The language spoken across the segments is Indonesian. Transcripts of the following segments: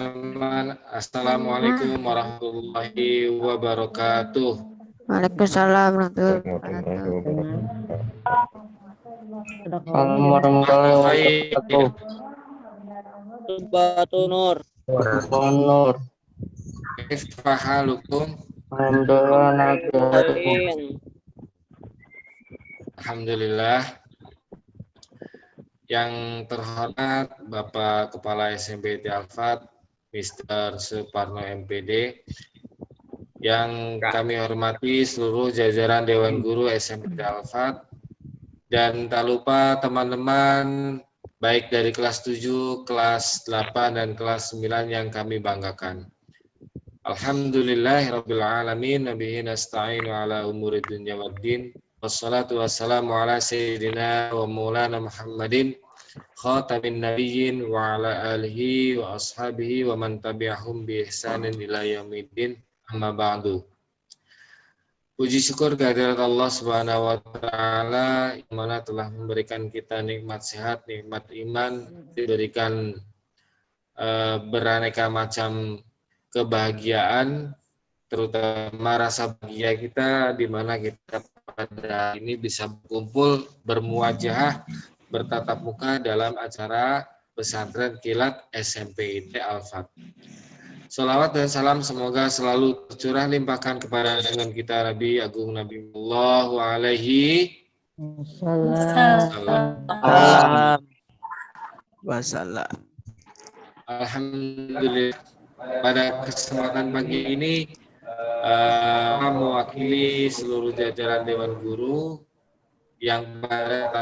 teman-teman. Assalamualaikum warahmatullahi wabarakatuh. Waalaikumsalam warahmatullahi wabarakatuh. Assalamualaikum warahmatullahi wabarakatuh. Nur. Nur. Kaifa halukum? Alhamdulillah. Yang terhormat Bapak Kepala SMP Al-Fat, Mr. Suparno MPD. Yang kami hormati seluruh jajaran Dewan Guru SMP Al-Fat. Dan tak lupa teman-teman baik dari kelas 7, kelas 8, dan kelas 9 yang kami banggakan. Alhamdulillahirabbil alamin, nabihi nasta'inu ala umuri dunya waddin. Wassalatu wassalamu ala sayyidina wa maulana Muhammadin khatamin nabiyyin wa ala alihi wa ashabihi wa man tabi'ahum bi ihsanin ila yaumiddin. Amma ba'du. Puji syukur kehadirat Allah Subhanahu wa taala yang mana telah memberikan kita nikmat sehat, nikmat iman, diberikan beraneka macam kebahagiaan, terutama rasa bahagia kita di mana kita pada ini bisa berkumpul, bermuajahah, bertatap muka dalam acara pesantren kilat SMP IT Al-Fat. Salawat dan salam semoga selalu tercurah limpahkan kepada junjungan kita Nabi Agung Nabi Sallallahu Alaihi Wasallam. Alhamdulillah, pada kesempatan pagi ini mewakili seluruh jajaran Dewan Guru yang pada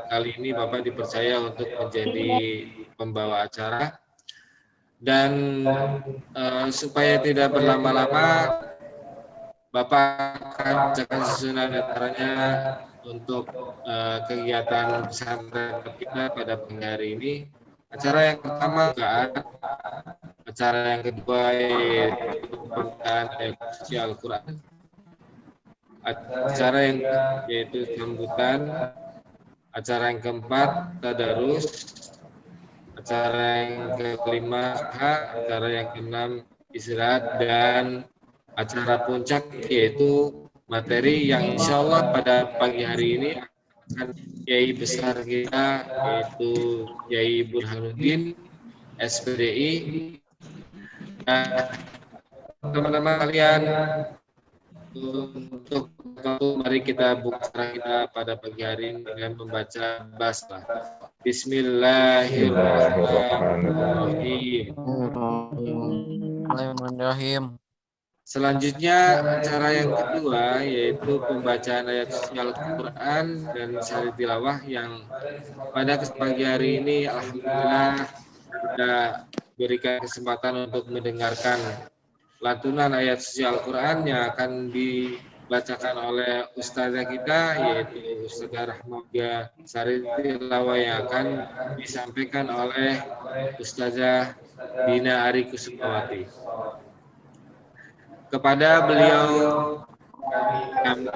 kali ini Bapak dipercaya untuk menjadi pembawa acara. Dan supaya tidak berlama-lama, Bapak akan bacakan susunan acaranya untuk kegiatan pesantren kita pada pagi hari ini. Acara yang pertama bukaan, acara yang kedua yaitu pembukaan ayat suci Al-Quran, acara yang yaitu sambutan, acara yang keempat tadarus, acara yang kelima acara yang keenam istirahat, dan acara puncak yaitu materi yang insya Allah pada pagi hari ini akan Kiai besar kita yaitu Kiai Burhanuddin SPDI. Nah, teman-teman kalian, untuk mari kita buka kita pada pagi hari ini dengan membaca basmalah. Bismillahirrahmanirrahim. Selanjutnya acara yang kedua yaitu pembacaan ayat suci Al-Quran dan syari tilawah yang pada pagi hari ini alhamdulillah kita berikan kesempatan untuk mendengarkan lantunan ayat suci Al-Quran yang akan dibacakan oleh ustazah kita yaitu Ustazah Rahmaga Syari tilawah yang akan disampaikan oleh Ustazah Dina Ari Kusumawati. Kepada beliau kami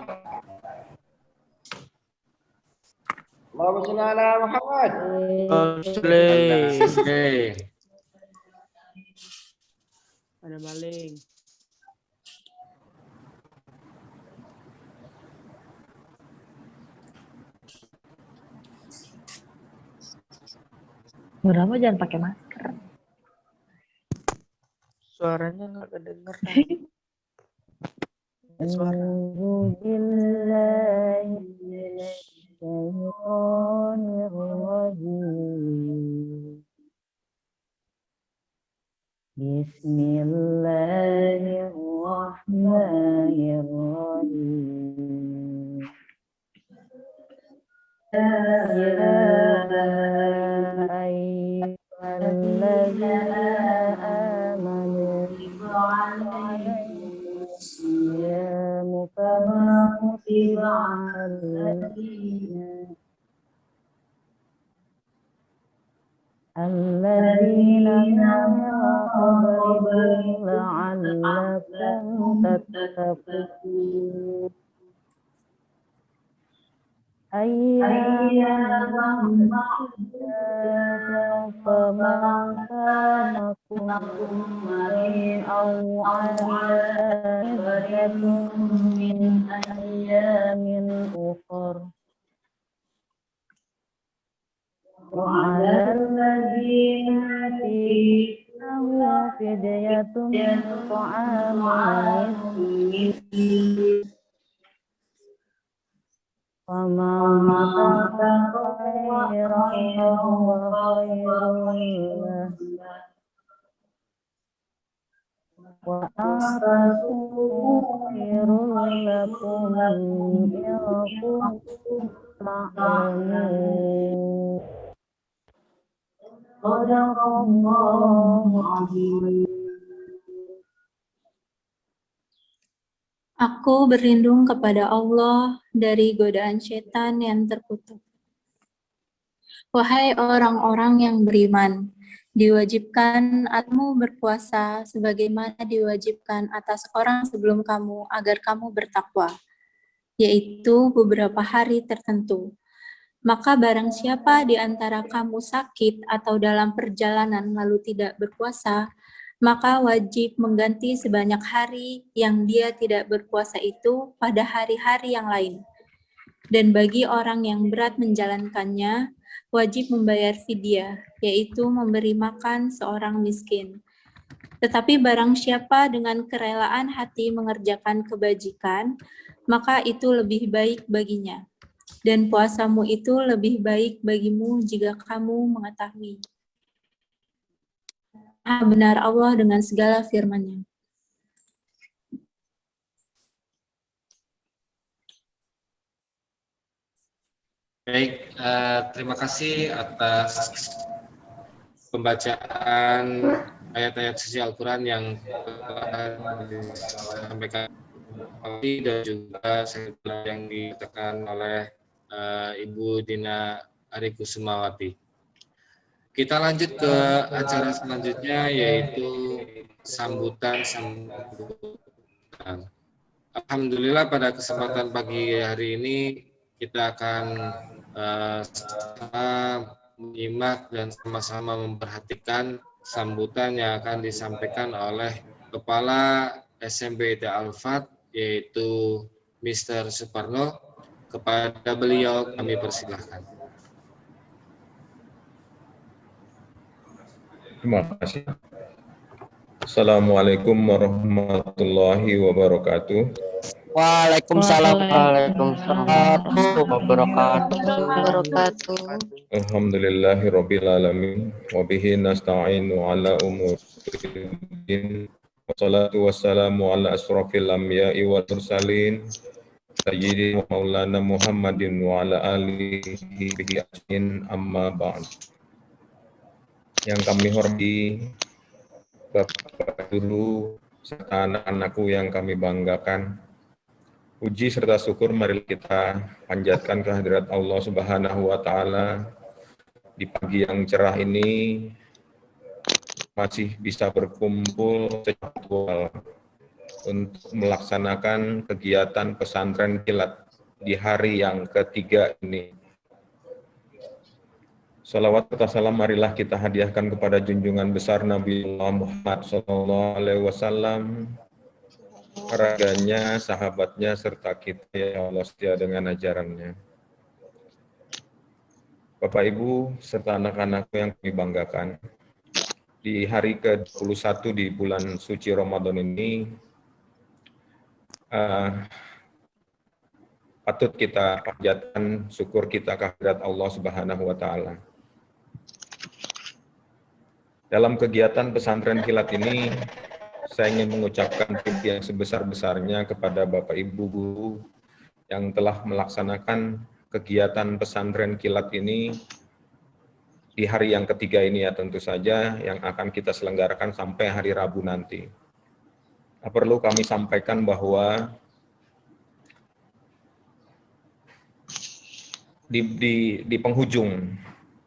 Allahumma shalli ala Muhammad. Ada maling. Berapa jangan pakai masker. Suaranya nggak kedengeran. Suara. Bismillahirrahmanirrahim. Ayyuhalladzina amanu siyamu kama kutiba 'alal ladzina min qablikum la'allakum tattaqun. Ayyaman فمن كان مريضا أو على عدة من أيام أخر وعلى الذين يطيقونه فدية طعام مسكين ومن تطوع خيرا فهو خير له وأن تصوموا خير لكم إن كنتم تعلمون صدق الله العظيم. Aku berlindung kepada Allah dari godaan setan yang terkutuk. Wahai orang-orang yang beriman, diwajibkan atasmu berpuasa sebagaimana diwajibkan atas orang sebelum kamu agar kamu bertakwa, yaitu beberapa hari tertentu. Maka barang siapa di antara kamu sakit atau dalam perjalanan lalu tidak berpuasa, maka wajib mengganti sebanyak hari yang dia tidak berpuasa itu pada hari-hari yang lain. Dan bagi orang yang berat menjalankannya, wajib membayar fidyah, yaitu memberi makan seorang miskin. Tetapi barang siapa dengan kerelaan hati mengerjakan kebajikan, maka itu lebih baik baginya. Dan puasamu itu lebih baik bagimu jika kamu mengetahui. Benar Allah dengan segala firman-Nya. Baik, terima kasih atas pembacaan ayat-ayat suci Al-Quran yang telah disampaikan dan juga yang dikatakan oleh Ibu Dina Arikusumawati. Kita lanjut ke acara selanjutnya, yaitu sambutan. Alhamdulillah pada kesempatan pagi hari ini kita akan menyimak dan sama-sama memperhatikan sambutan yang akan disampaikan oleh Kepala SMP Al-Fat, yaitu Mr. Suparno. Kepada beliau kami persilahkan. Terima kasih. Assalamualaikum warahmatullahi wabarakatuh. Waalaikumsalam warahmatullahi wabarakatuh. Alhamdulillahirabbil alamin wa bihi nasta'inu ala umurin wassalatu wassalamu ala asrofil anbiya'i wal mursalin sayyidina maulana Muhammadin wa ala alihi bihi ajmain amma ba'd. Yang kami hormati Bapak Guru serta anak-anakku yang kami banggakan, puji serta syukur mari kita panjatkan kehadirat Allah Subhanahu wa Ta'ala di pagi yang cerah ini, masih bisa berkumpul secara virtual untuk melaksanakan kegiatan pesantren kilat di hari yang ketiga ini. Salawat serta salam marilah kita hadiahkan kepada junjungan besar Nabi Muhammad SAW, raganya, sahabatnya, serta kita ya Allah setia dengan ajarannya. Bapak Ibu serta anak-anakku yang kami banggakan, di hari ke-21 di bulan suci Ramadan ini, patut kita panjatkan syukur kita kehadirat Allah Subhanahu wa Ta'ala. Dalam kegiatan pesantren kilat ini, saya ingin mengucapkan puji yang sebesar-besarnya kepada Bapak Ibu guru yang telah melaksanakan kegiatan pesantren kilat ini di hari yang ketiga ini ya tentu saja, yang akan kita selenggarakan sampai hari Rabu nanti. Perlu kami sampaikan bahwa di penghujung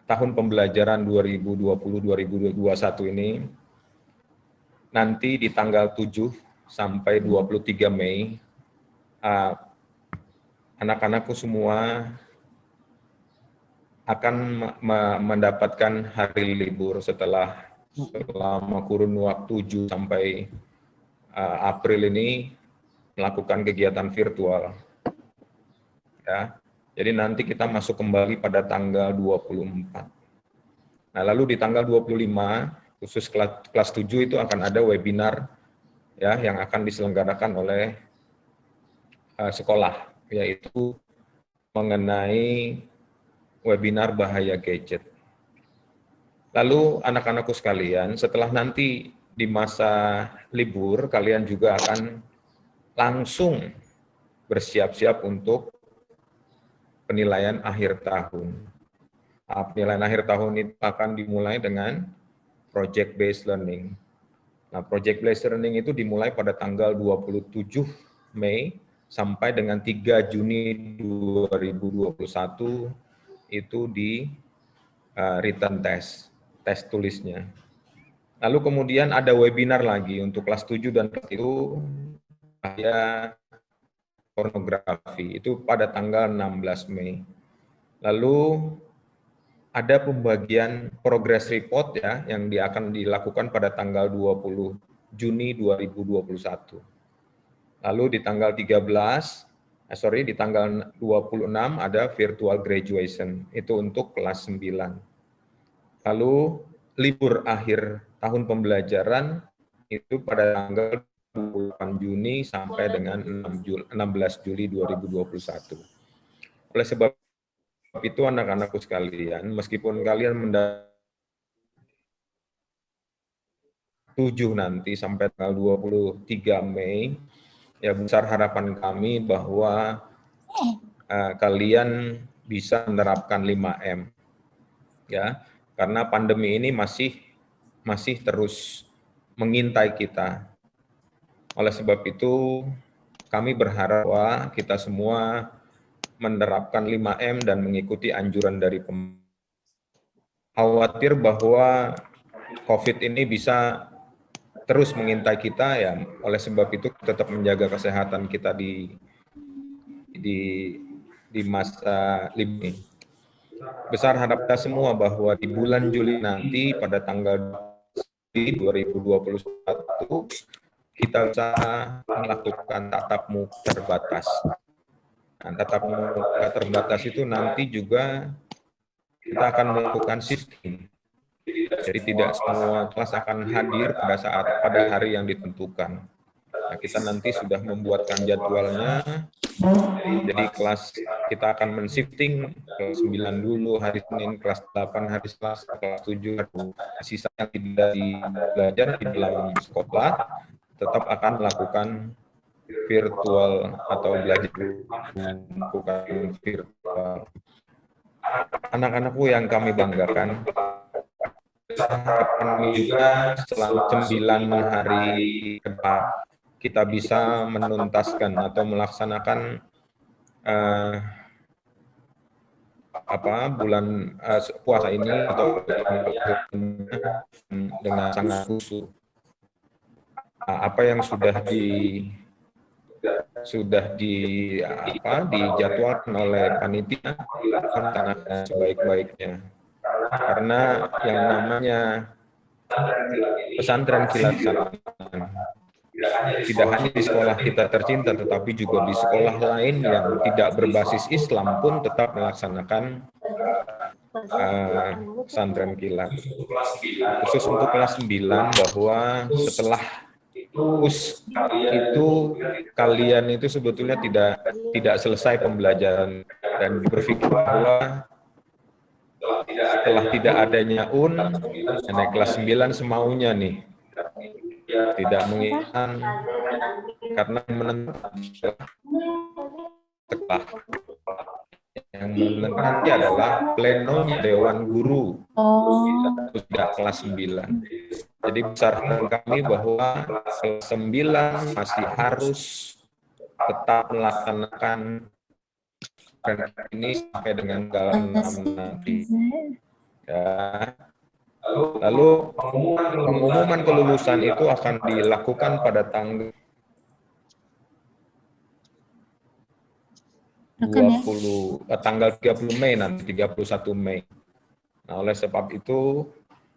tahun pembelajaran 2020-2021 ini, nanti di tanggal 7 sampai 23 Mei, anak-anakku semua akan mendapatkan hari libur selama kurun waktu 7 sampai April ini melakukan kegiatan virtual. Ya. Jadi nanti kita masuk kembali pada tanggal 24. Nah, lalu di tanggal 25, khusus kelas 7 itu akan ada webinar ya yang akan diselenggarakan oleh sekolah, yaitu mengenai webinar bahaya gadget. Lalu anak-anakku sekalian, setelah nanti di masa libur, kalian juga akan langsung bersiap-siap untuk penilaian akhir tahun. Penilaian akhir tahun itu akan dimulai dengan project based learning. Nah, project based learning itu dimulai pada tanggal 27 Mei sampai dengan 3 Juni 2021 itu di written test tulisnya. Lalu kemudian ada webinar lagi untuk kelas 7 dan itu bahaya pornografi, itu pada tanggal 16 Mei. Lalu ada pembagian progress report ya yang akan dilakukan pada tanggal 20 Juni 2021. Lalu di tanggal di tanggal 26 ada virtual graduation, itu untuk kelas 9. Lalu libur akhir tahun pembelajaran itu pada tanggal 28 Juni sampai dengan 16 Juli 2021. Oleh sebab itu anak-anakku sekalian, meskipun kalian mendapat 7 nanti sampai tanggal 23 Mei, ya besar harapan kami bahwa kalian bisa menerapkan 5M. Ya, karena pandemi ini masih terus mengintai kita. Oleh sebab itu, kami berharap bahwa kita semua menerapkan 5M dan mengikuti anjuran dari pemerintah. Khawatir bahwa COVID ini bisa terus mengintai kita, ya. Oleh sebab itu, tetap menjaga kesehatan kita di masa libur ini. Besar harap kita semua bahwa di bulan Juli nanti pada tanggal 2021 kita bisa melakukan tatap muka terbatas. Nah, tatap muka terbatas itu nanti juga kita akan melakukan shifting. Jadi tidak semua kelas akan hadir pada hari yang ditentukan. Nah, kita nanti sudah membuatkan jadwalnya. Jadi kelas kita akan men-shifting kelas 9 dulu hari Senin, kelas 8 hari Selasa, kelas 7 sisa yang tidak belajar di dalam sekolah tetap akan melakukan virtual atau belajar melakukan virtual. Anak-anakku yang kami banggakan, juga selama 9 hari ke depan kita bisa menuntaskan atau melaksanakan bulan puasa ini atau dengan sangat khusyuk. Apa yang sudah dijadwalkan oleh panitia dilaksanakan sebaik-baiknya. Karena yang namanya pesantren kilat Salam tidak hanya di sekolah kita tercinta, tetapi juga di sekolah lain yang tidak berbasis Islam pun tetap melaksanakan pesantren kilat. Khusus untuk kelas 9 bahwa setelah itu kalian itu sebetulnya tidak selesai pembelajaran dan berpikir bahwa setelah tidak adanya naik kelas 9 semaunya nih, tidak menginginkan karena menentukan yang menentukan adalah plenonya Dewan Guru sudah kelas 9. Jadi besar kami bahwa kelas 9 masih harus tetap melaksanakan ini sampai dengan kelas 6 nanti. Ya. Lalu pengumuman kelulusan itu akan dilakukan pada tanggal Rekan ya. tanggal 30 Mei nanti, 31 Mei. Nah, oleh sebab itu,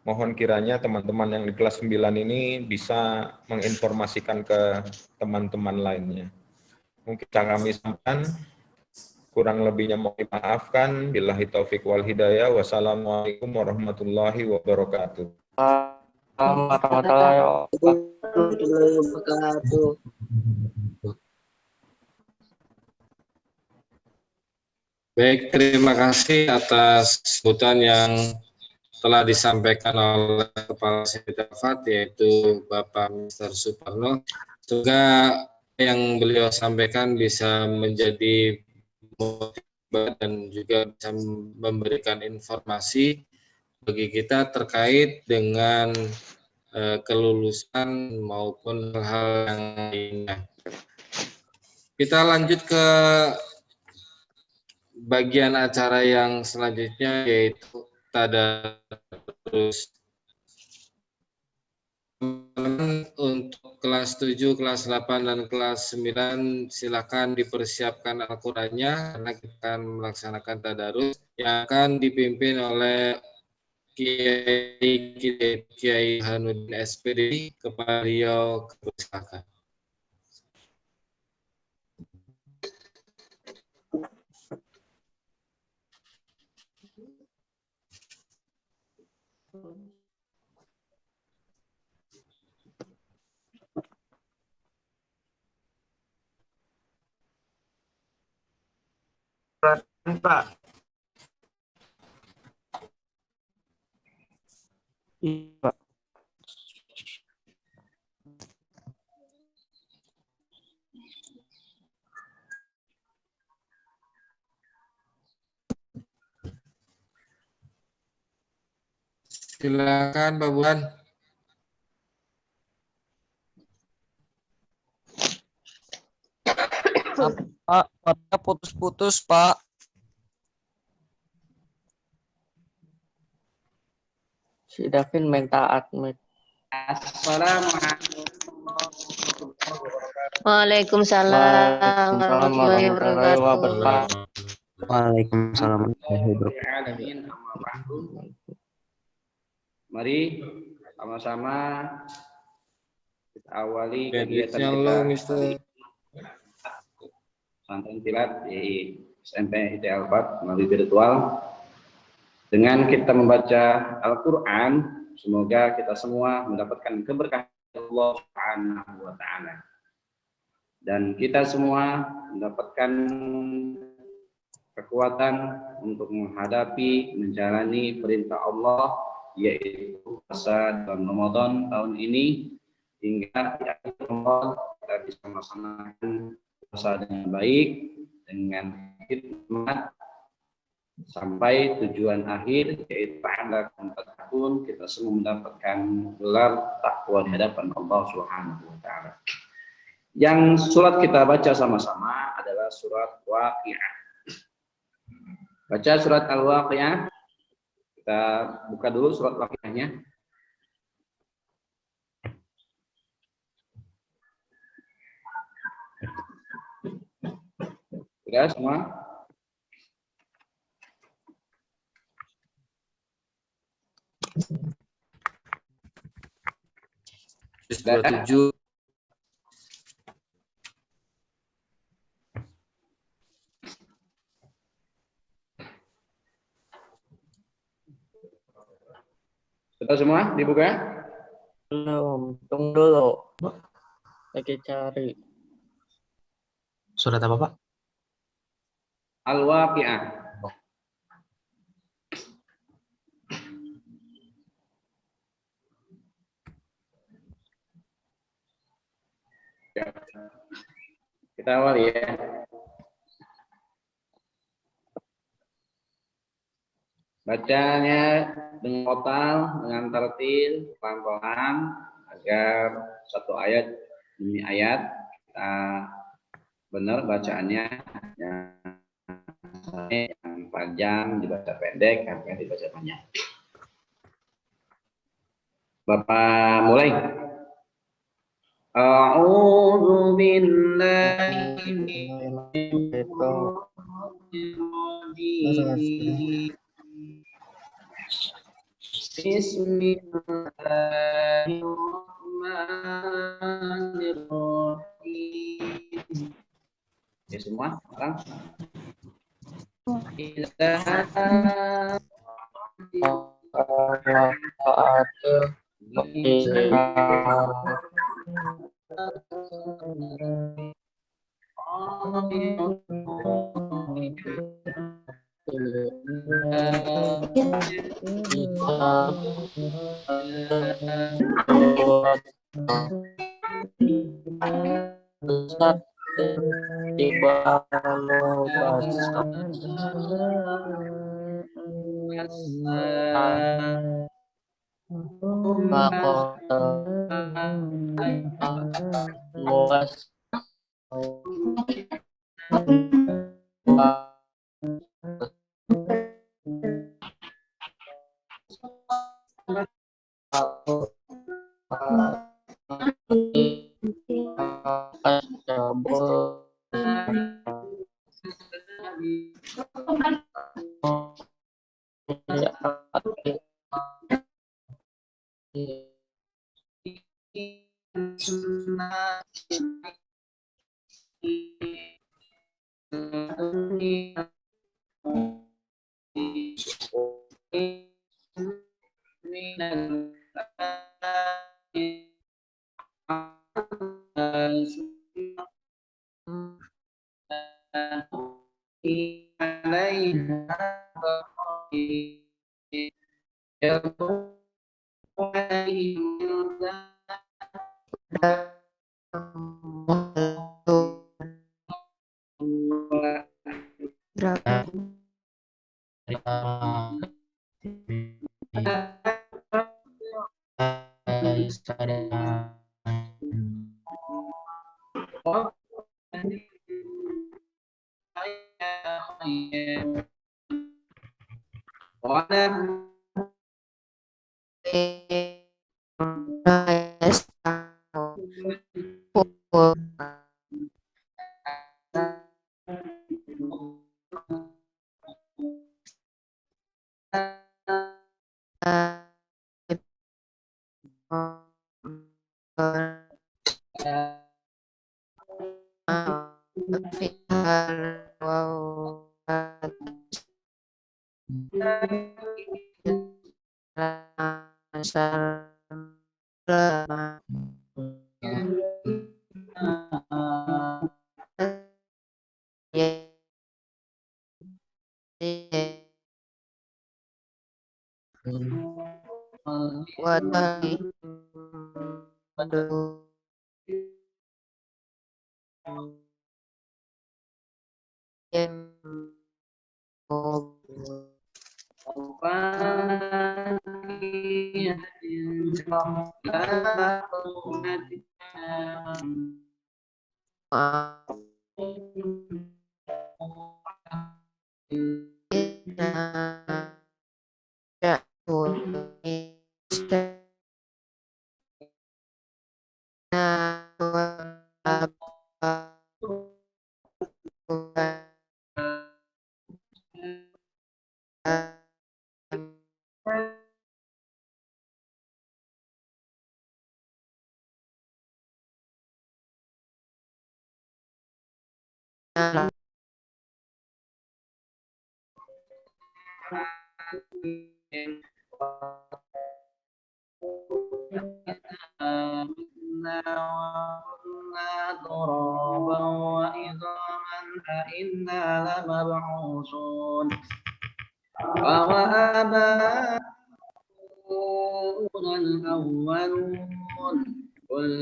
mohon kiranya teman-teman yang di kelas 9 ini bisa menginformasikan ke teman-teman lainnya. Mungkin kami sampaikan, kurang lebihnya mohon dimaafkan. Billahi taufik wal hidayah. Wassalamualaikum warahmatullahi wabarakatuh. Warahmatullahi wabarakatuh. Baik, terima kasih atas sambutan yang telah disampaikan oleh Kepala Sekretarat yaitu Bapak Mr. Suparno. Semoga yang beliau sampaikan bisa menjadi motivasi dan juga bisa memberikan informasi bagi kita terkait dengan kelulusan maupun hal yang lainnya. Kita lanjut ke bagian acara yang selanjutnya yaitu tadarus. Untuk kelas 7, kelas 8, dan kelas 9 silakan dipersiapkan Al-Qur'annya karena kita akan melaksanakan tadarus yang akan dipimpin oleh Kiai Hanuddin SPD. Kepada beliau silakan. Pak. Iya, Pak. Silakan Pak Buan. Pak, suaranya putus-putus, Pak. Si Davin minta admit. Waalaikumsalam warahmatullahi wabarakatuh. Waalaikumsalam warahmatullahi wabarakatuh. Mari sama-sama kita awali kegiatan Yang kita lo, Mister. Pesantren Kilat di SMP IT Al-Fat melalui virtual. Dengan kita membaca Al-Quran, semoga kita semua mendapatkan keberkahan Allah Subhanahu wa Ta'ala. Dan kita semua mendapatkan kekuatan untuk menghadapi, menjalani perintah Allah, yaitu puasa dalam Ramadan tahun ini, hingga di akhir Ramadan kita bisa melaksanakan puasa dengan baik, dengan hikmat, sampai tujuan akhir yaitu pada 4 tahun kita semua mendapatkan gelar takwa di hadapan Allah Subhanahu wa Ta'ala. Yang surat kita baca sama-sama adalah surat Waqiah. Baca surat Al-Waqiah. Kita buka dulu surat Waqiahnya. Sudah semua? Surat 7. Sudah semua dibuka? Belum, tunggu dulu. Lagi cari. Surat apa, Pak? Al-Waqiah. Kita awal ya. Bacanya dengan total, dengan tertil, pelan-pelan, agar satu ayat demi ayat kita benar bacaannya. Yang panjang dibaca pendek, yang pendek dibaca panjang. Bapak mulai. A'udzu billahi minasyaitonir rajim. Bismillahirrahmanirrahim. Ya semua sekarang.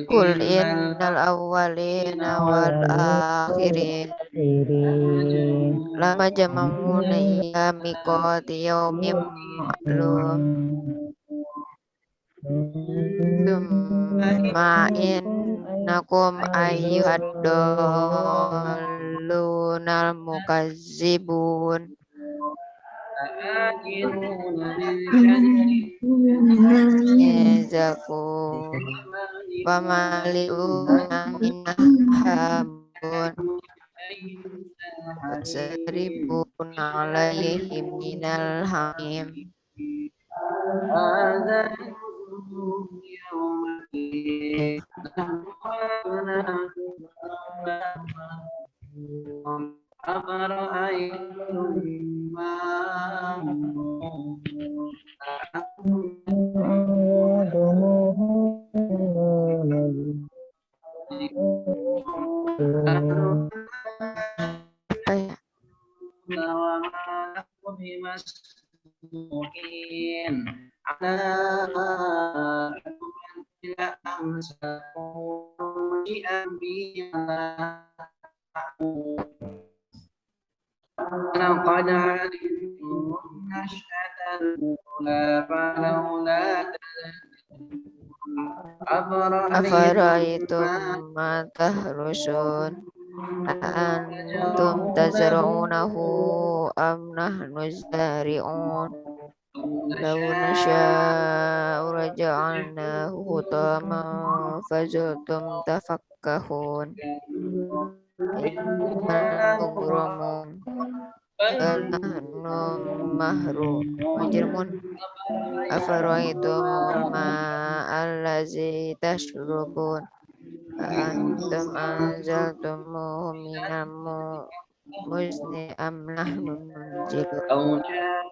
Qul innal awwalina wal akhirin lama jama'una ila miqati yaumin ma'lum summa innakum ayyuhad dallunal mukazzibun Zakum famali'una minah habun wasaribun alaihim minal hamim. لقد علمتم النشأة الأولى فلولا Afara'aytum ma tahrusun antum tazra'unahu am nahnu zari'un law nasha'u raja'alnahu hutaman fazultum tafakkahun innamal mughramun nahnu majrumun afara'aytumul ma'allazi tashrubun antum anzaltumuhu minal muzni am nahnu munzilun. أو جاء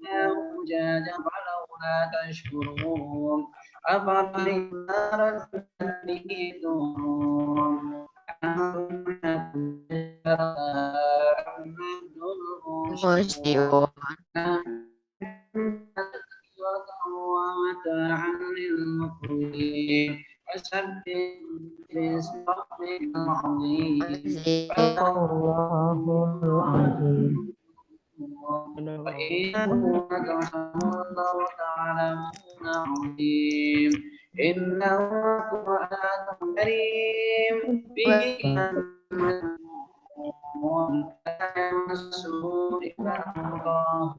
أجاجا فلولا تشكرون أفمن نار به تورون Musyi'un ومتاعا للمقوين وسبح باسم ربك العظيم azim Allahul Azim. وإنك لو تعلمون عظيم إنه قرآن كريم به لا يمسه إلا الله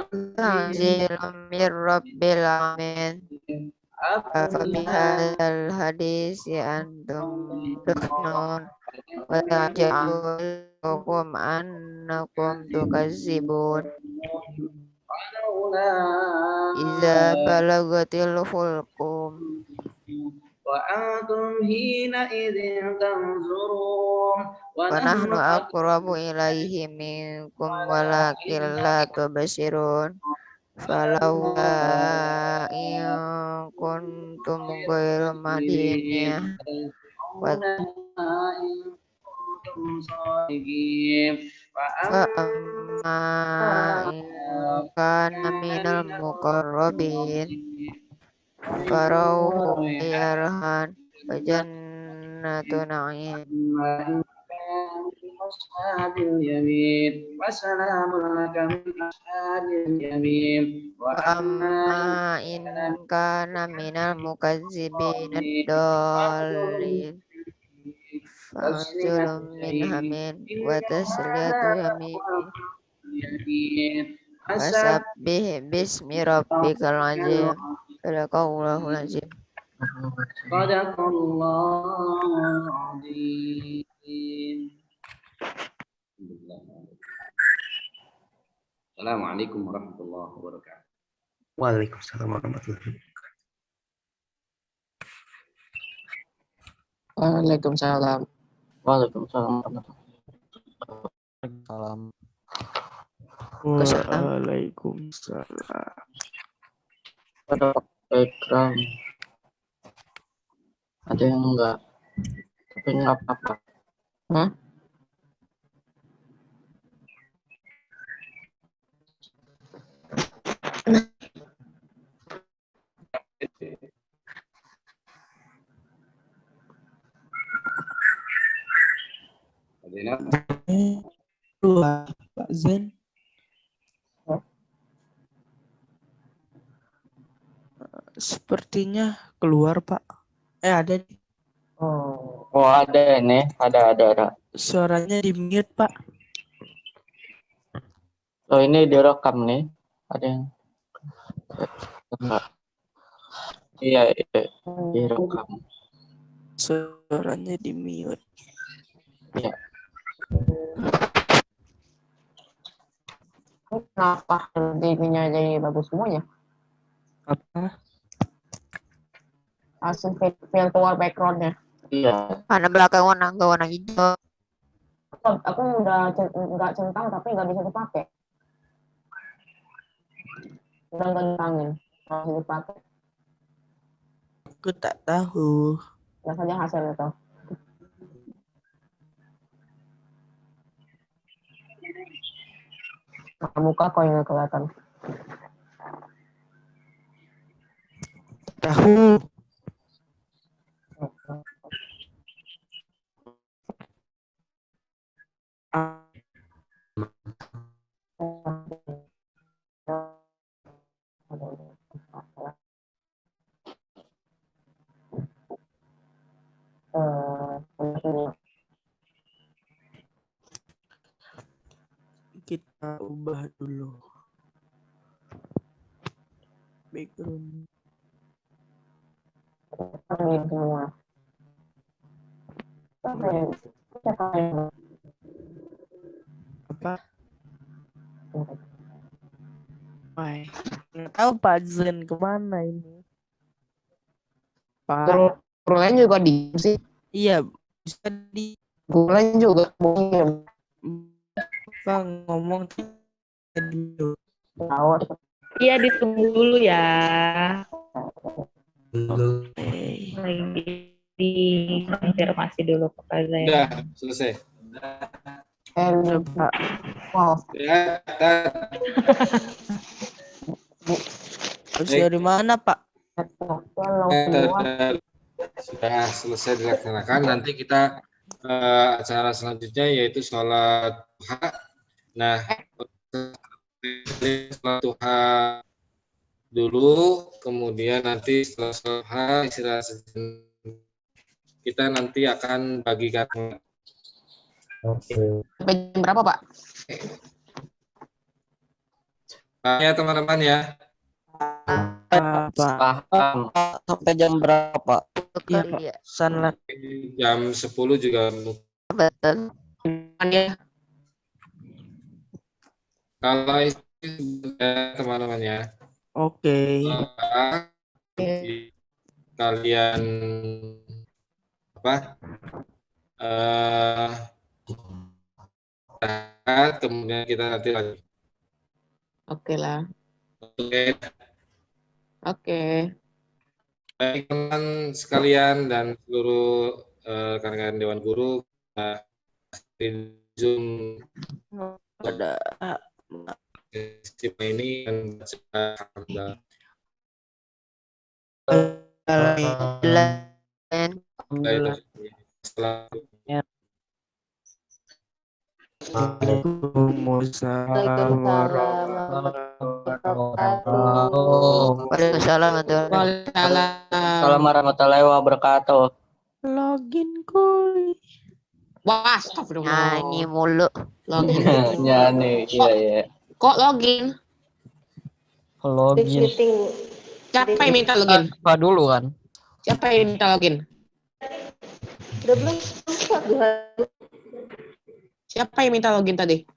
tanzilun mir rabbil alamin. Afabihadzal hadisi antum mudhunun wa taj'alukum annakum tukazzibun iza balagatil hulqum وأنتم حينئذ تنظرون wa nahnu aqrabu ilaihi minkum walakin la tubsirun falawla in kuntum ghairu madiniyah wa fa amma in kana minal muqarrabin farauhum yarhan wa jannatu na'im أصحاب اليمين وسلام لك من أصحاب اليمين wa amma in kana minal mukazzibin ad-dallin fa'zulun min hamin wa tasliyatu yamin wasabbih bismi rabbikal azim. Sadaqallahul azim. صدق الله العظيم. Assalamualaikum warahmatullahi wabarakatuh. Waalaikumsalam warahmatullahi Waalaikumsalam. Waalaikumsalam warahmatullahi wabarakatuh. Waalaikumsalam. Ada background. Ada yang enggak? Tapi enggak apa-apa. Hah? Keluar Pak Zen. Sepertinya keluar Pak. Ada nih. Oh ada ini, ada. Suaranya di mute Pak. Oh ini direkam nih. Ada yang enggak? Iya, iya. Direkam. Suaranya di mute. Iya. Kenapa TV-nya jadi bagus semuanya? Apa? Langsung virtual background-nya. Iya. Warna belakang warna hijau. Aku udah nggak centang tapi nggak bisa dipakai. Udah nggak centangin, nggak bisa dipakai. Aku tak tahu. Lihat saja hasil itu. Muka kok yang nggak kelihatan. Tahu. Kita ubah dulu background. Semua. Apa? Wah, nggak tahu Pak Zen kemana ini. Pak. Lain juga diem sih. Iya, bisa di Lain juga diem. Pak ngomong tadi. Iya, ditunggu dulu ya. Lagi dikonfirmasi dulu ke Pak Zain. Udah, selesai. Pak. Wow. Ya, Harus dari mana Pak? sudah selesai dilaksanakan. Nanti kita acara selanjutnya yaitu sholat duha. Nah, sholat duha dulu, kemudian nanti setelah sholat duha istirahat sejenak. Kita nanti akan bagikan. Sampai jam berapa, Pak? Ya teman-teman ya. Pak. Sampai jam berapa? Iya Pak. Sanlat. Jam 10 juga. Betul. Ya. Kalau ya, teman-teman ya. Oke. Kalian apa? Kemudian kita nanti lagi. Oke lah. Oke. Oke. Baik teman sekalian dan seluruh rekan-rekan Dewan Guru di Zoom Pada istimewa ini dan Waalaikumsalam Waalaikumsalam Waalaikumsalam warahmatullahi wabarakatuh. Login kuy. Wah, astagfirullah. Nyanyi mulu. Login. Ya nih, iya ya. Kok login? Login. Siapa yang minta login? Apa dulu kan? Siapa yang minta login? Siapa yang minta login tadi?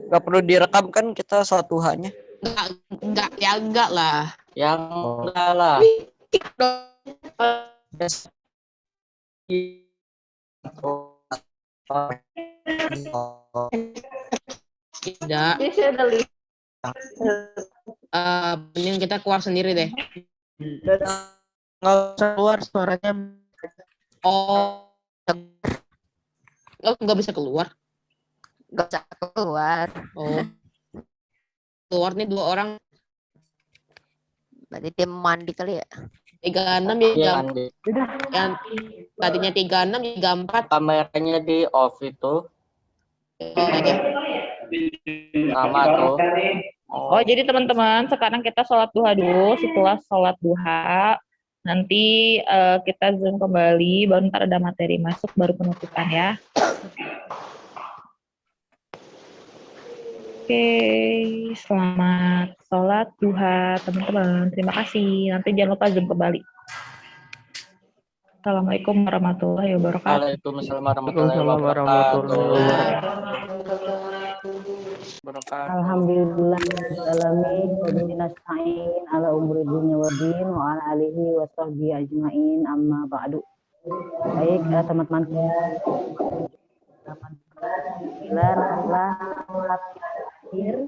Gak perlu direkam kan kita satu hanya? Enggak lah. Yang enggak lah. Tidak. Mending kita keluar sendiri deh. Nggak usah keluar suaranya. Oh, nggak bisa keluar. Gak usah keluar. Oh, keluar nih 2 orang. Berarti dia mandi kali ya. 36 Iya, ya. Yang tadinya 36 jadi 34. kameranya di off itu. Sama tuh. Oh, jadi teman-teman, sekarang kita sholat duha dulu. Setelah sholat duha, nanti kita Zoom kembali, baru ntar ada materi masuk, baru penutupan ya. Oke, selamat sholat duha teman-teman. Terima kasih. Nanti jangan lupa Zoom kembali. Assalamualaikum warahmatullahi wabarakatuh. Waalaikumsalam warahmatullahi Waalaikumsalam warahmatullahi wabarakatuh. Alhamdulillahirobbilalamin wabihi nasta'in ala umuri dunya waddin wa ala alihi wa sahbihi ajmain amma ba'du. Baik, teman-teman setelah sholat akhir,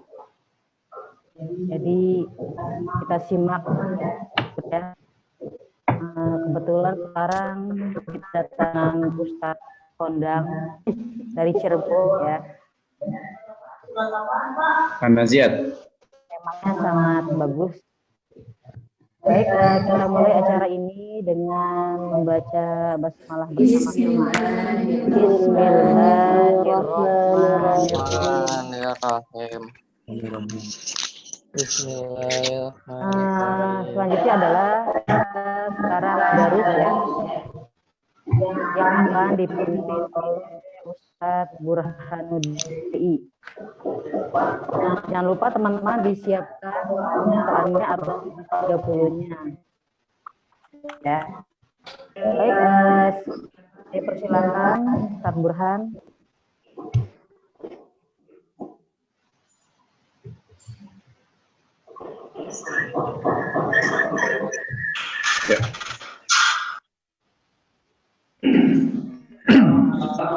jadi kita simak ya. Kebetulan sekarang kedatangan Ustadz kondang dari Cirebon ya. Naziat. Temanya sangat bagus. Baik, kita mulai acara ini dengan membaca basmalah bersama-sama. Bismillahirrahmanirrahim. Bismillahirrahmanirrahim. Selanjutnya adalah sekarang darus ya, yang akan dipimpin oleh Ustadz Burhanuddin. Jangan lupa teman-teman disiapkan Qurannya atau 30-nya. Ya. Baik, saya persilakan Ustadz Burhan. Ya.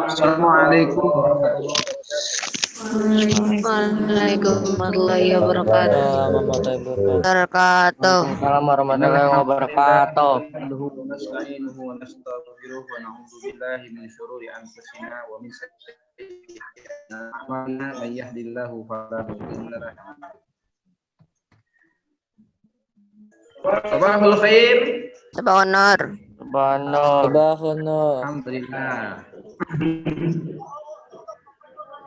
Assalamualaikum Waalaikumsalam warahmatullahi wabarakatuh. Waalaikumsalam warahmatullahi wabarakatuh. Nasta'inuhu wa nastaghfiruh wa na'udzu billahi min syururi anfusina wa min sayyi'ati a'malina may yahdihillahu fala mudilla lahu. Sabahul khair. Sabahun nur. Sabahun nur. Alhamdulillah.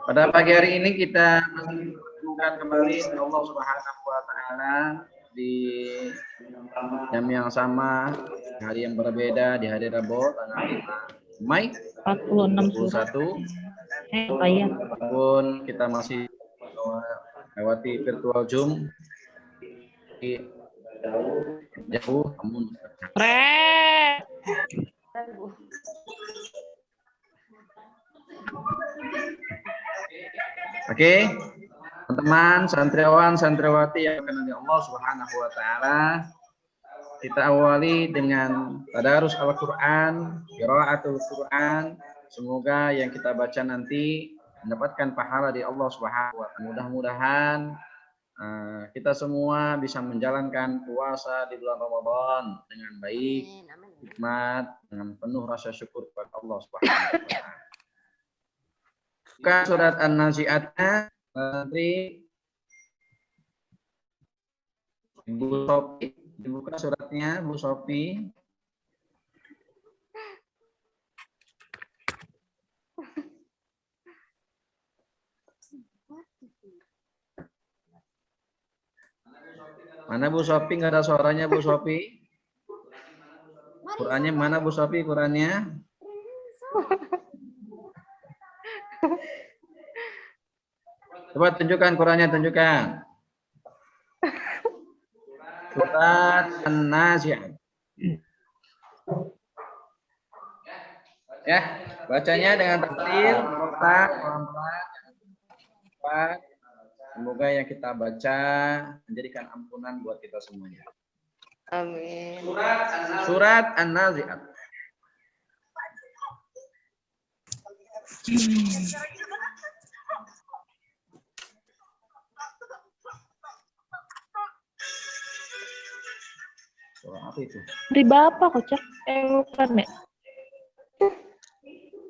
Pada pagi hari ini kita masih bertemukan kembali dengan Allah Subhanahu wa taala di jam yang sama, hari yang berbeda, di hari Rabu tanggal 5 Mei 46 Walaupun kita masih lewati virtual Zoom jauh namun Oke, teman-teman santriawan santriawati yang dikenal Allah Subhanahu wa taala, kita awali dengan tadarus Al-Qur'an, qiraatul Qur'an. Semoga yang kita baca nanti mendapatkan pahala di Allah Subhanahu wa taala. Mudah-mudahan kita semua bisa menjalankan puasa di bulan Ramadan dengan baik, hikmat, dengan penuh rasa syukur kepada Allah Subhanahu wa taala. Buka surat An-Nazi'atnya, nanti Bu Sofi, dibuka suratnya Bu Sofi. Mana Bu Sofi? Nggak ada suaranya Bu Sofi. Qurannya mana Bu Sofi? Qurannya? Coba tunjukkan Qurannya, tunjukkan. Surat An-Nazi'at. Ya, bacanya dengan tertil, pelan-pelan. Semoga yang kita baca menjadikan ampunan buat kita semuanya. Amin. Surat An-Nazi'at. Surah apa itu? Dari Bapak kocak. Bukan ya?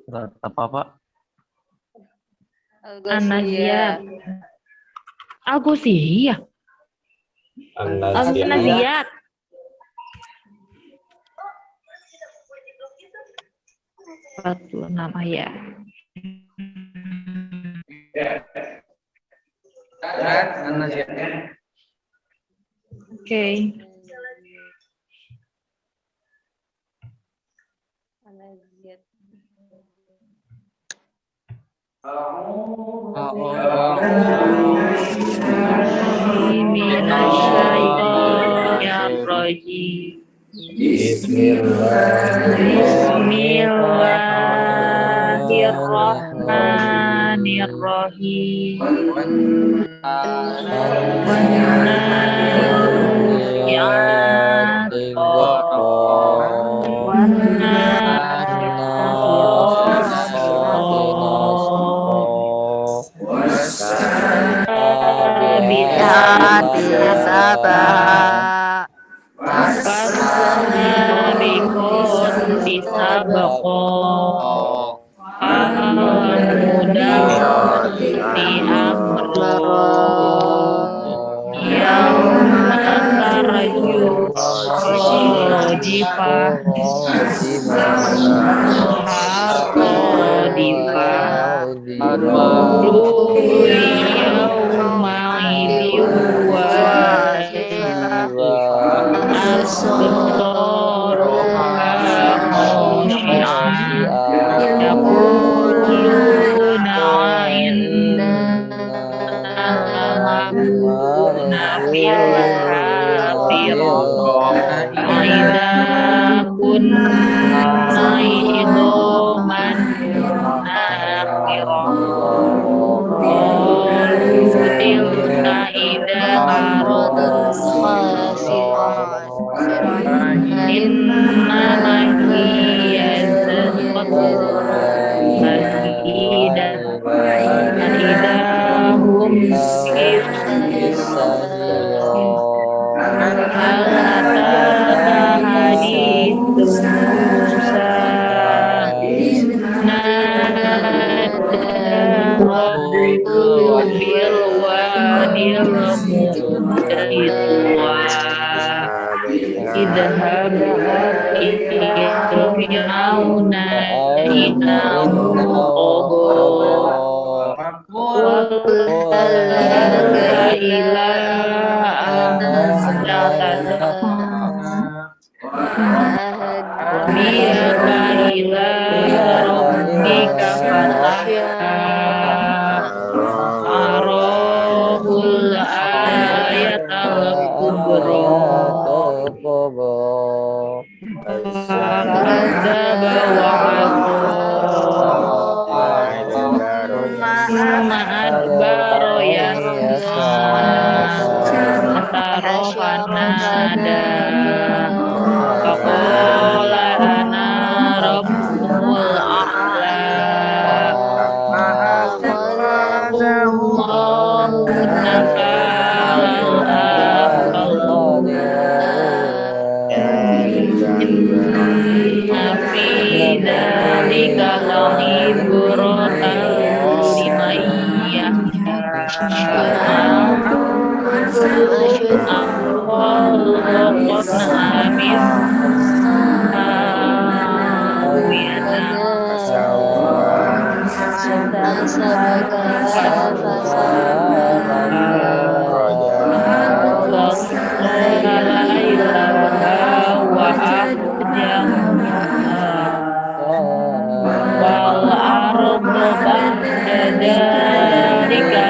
Surat apa, Pak? An-Naziat. Al-Ghosiyah. An-Naziat. 46 ayat. Surat An-Nazi'at. Oke. Minasyaitonirrajim. Bismillahirrahmanirrahim. Wan-nazi'ati Hati sabah Fastabiqun disabaqo Al-mudawati amro Yauma tarju Rojifah Muharrodifah Wujuhu yauma idin Absaruha khashi'ah Yaquluna inna lamabuna fil hafirah Aidha kunna idhoman nakhirah Qalu tilka idza karatun Inna mahiya idahum Al-ataka hadithu Musa Nada rabbuhu bil wadil muqaddas Idhab fir'auna innahu tagha wa ila Biyaka ila rabbika fatahka Arahul ayatal kubra Fakadzaba wa Summa adbara yas'a Fanada Faqala ana rabbukumul a'la Allahu nakalal Inna fi dzalika la'ibratan liman yakhsha Khalaqna min wal ardu ba'da dzalika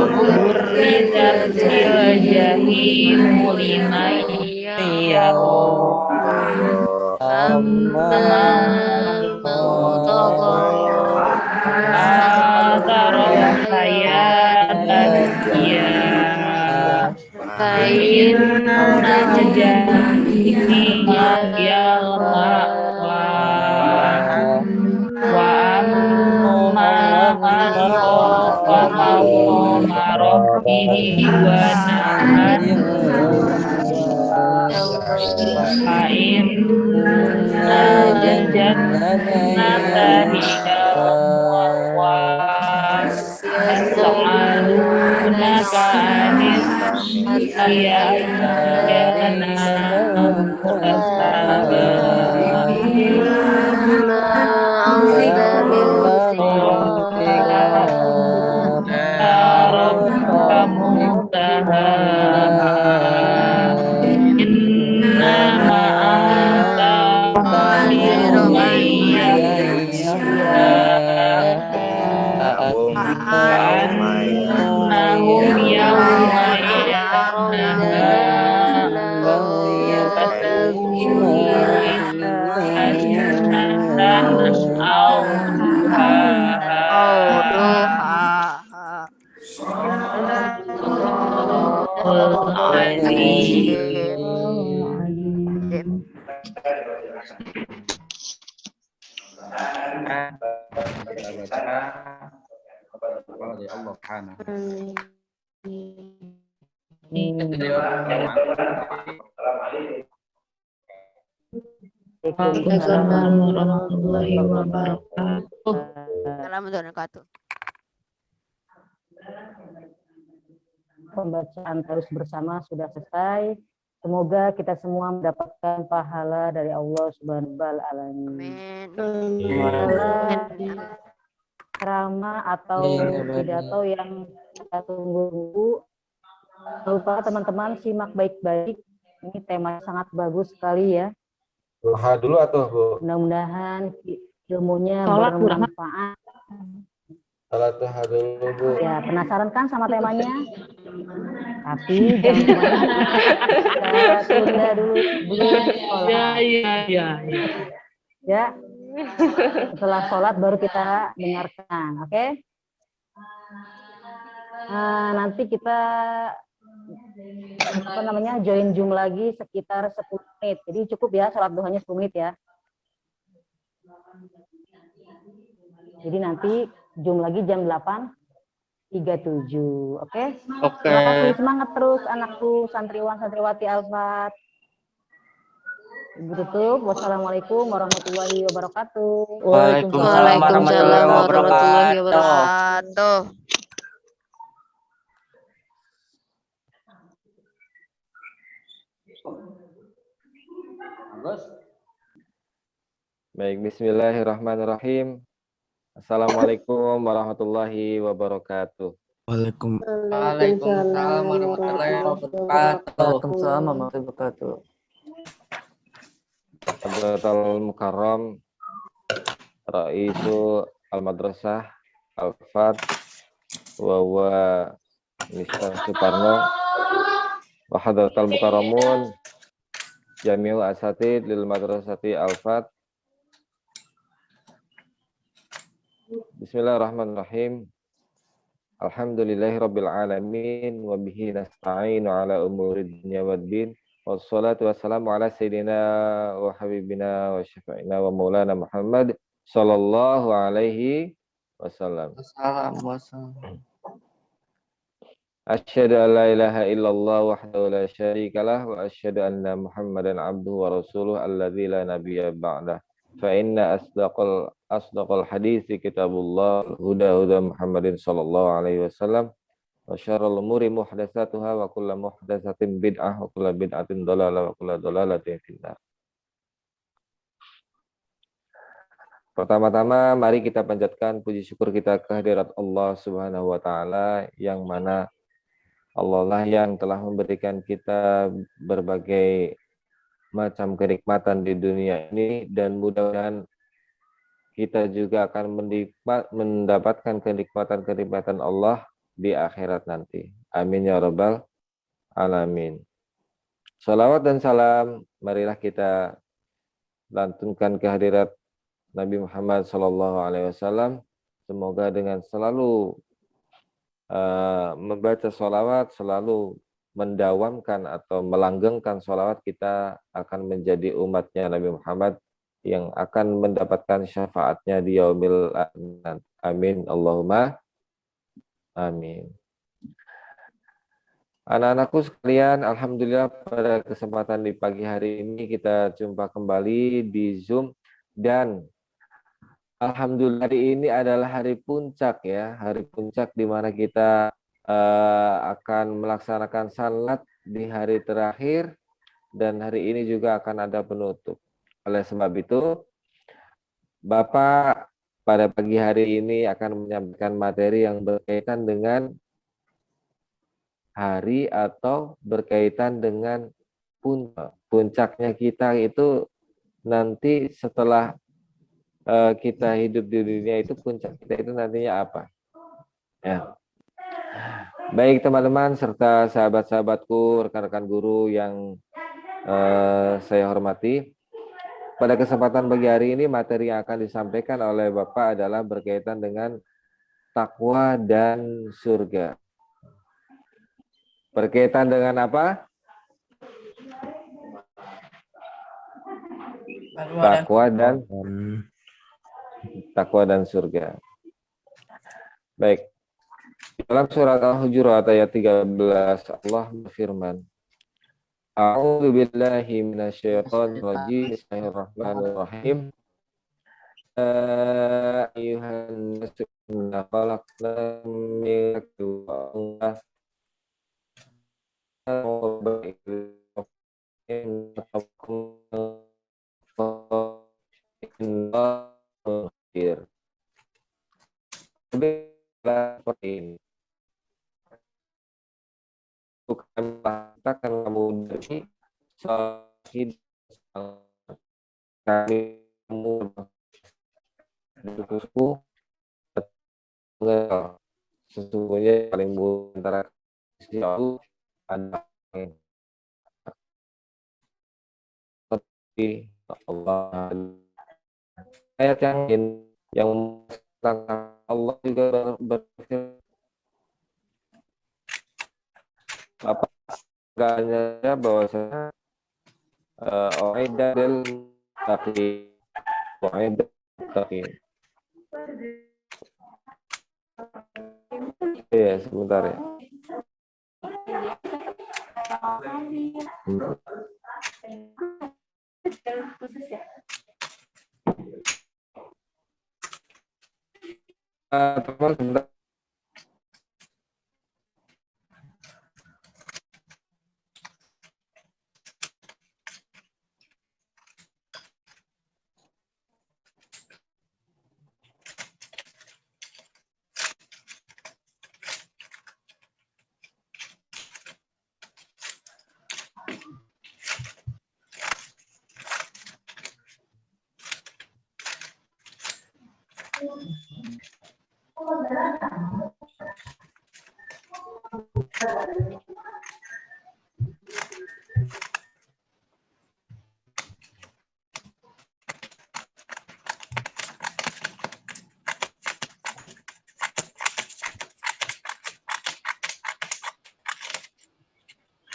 Burrizat jahimu liman Ataroh hayatan iya Inna jahimiyal ma'wa Wa amma man khafa maqama wa nahar fa inna jannata hiya ma'wa yas'alunaka 'anil ayyana mursaha rabbika muntahaha innama anta munziru man yakhsha ka'annahum yawma yarawnaha hasnatan aw duhaha Kita baca dari Allah Subhanahu. Waalaikumsalam warahmatullahi wabarakatuh. Pembacaan terus bersama sudah selesai. Semoga kita semua mendapatkan pahala dari Allah Subhanahu wa Ta'ala. Ceramah atau pidato yang kita tunggu-tunggu. Lupa teman-teman simak baik-baik. Ini temanya sangat bagus sekali ya. Duha dulu atau Bu? Mudah-mudahan ilmunya bermanfaat. Salat duha dulu Bu. Ya, penasaran kan sama temanya? Tapi jangan kemana-mana. Kita tunda dulu sebelum sholat. Ya. Setelah sholat baru kita dengarkan, oke? Nanti kita join Zoom lagi sekitar 10 menit. Jadi cukup ya sholat duhanya 10 menit ya. Jadi nanti Zoom lagi jam 8.37, oke? Oke. Terima kasih, semangat terus anakku santriwan santriwati Al-Fat. Ibu tutup. Wassalamualaikum warahmatullahi wabarakatuh. Waalaikumsalam warahmatullahi wabarakatuh. Baik, bismillahirrahmanirrahim. Assalamualaikum warahmatullahi wabarakatuh. Waalaikumsalam warahmatullahi wabarakatuh. Waalaikumsalam warahmatullahi wabarakatuh. Hadratul Mukarram Raisu Al-Madrasah Al-Fat wa Mr. Suparno wa Hadratul Mukarramun Jami'ul Asatid lil Madrasati Al-Fat. Bismillahirrahmanirrahim. Alhamdulillahirabbil alamin wa bihi nasta'inu ala umuri dunya waddin. Wassalatu wassalamu ala sayyidina wa habibina wa syafi'ina wa maulana Muhammad sallallahu alaihi wasallam. Asyhadu an la ilaha illallah wahdahu la syarikalah wa asyhadu anna Muhammadan abduhu wa rasuluh alladzi la nabiyya ba'dah. Fa inna asdaqal hadits kitabullah huda Muhammadin sallallahu alaihi wasallam. Wa syarrul umuri muhdatsatuha wa kullu muhdatsatin bid'ah wa kullu bid'atin dhalalah wa kullu dhalalatin finnar. Pertama-tama mari kita panjatkan puji syukur kita kehadirat Allah Subhanahu wa taala yang mana Allah lah yang telah memberikan kita berbagai macam kenikmatan di dunia ini dan mudah-mudahan kita juga akan mendapatkan kenikmatan-kenikmatan Allah di akhirat nanti. Amin ya rabbal alamin. Salawat dan salam marilah kita lantunkan kehadirat Nabi Muhammad SAW. Semoga dengan selalu membaca salawat, selalu mendawamkan atau melanggengkan salawat, kita akan menjadi umatnya Nabi Muhammad yang akan mendapatkan syafaatnya di yaumil akhir. Amin Allahumma amin. Anak-anakku sekalian, alhamdulillah pada kesempatan di pagi hari ini kita jumpa kembali di Zoom dan alhamdulillah hari ini adalah hari puncak ya, hari puncak di mana kita akan melaksanakan salat di hari terakhir dan hari ini juga akan ada penutup. Oleh sebab itu, Bapak pada pagi hari ini akan menyampaikan materi yang berkaitan dengan hari atau berkaitan dengan puncaknya kita itu nanti setelah kita hidup di dunia itu puncak kita itu nantinya apa ya. Baik teman-teman serta sahabat-sahabatku, rekan-rekan guru yang saya hormati, pada kesempatan pagi hari ini materi yang akan disampaikan oleh Bapak adalah berkaitan dengan takwa dan surga. Berkaitan dengan apa? Takwa dan surga. Baik. Dalam surat Al-Hujurat ayat 13 Allah berfirman, A'udzu billahi minasyaitonir rajim. Bismillahirrahmanirrahim. Ayyuhan nasu inna khalaqnakum min seperti ini. Bukan katakan kamu dari sahid kami kamu dudukku sesungguhnya paling buruk antara sisi Allah ada seperti Allah. Ayat yang tentang Allah juga berfirman apa enggaknya bahwasanya Uiddatil Muttaqin Muttaqin. Ya, sebentar ya. Teman sebentar.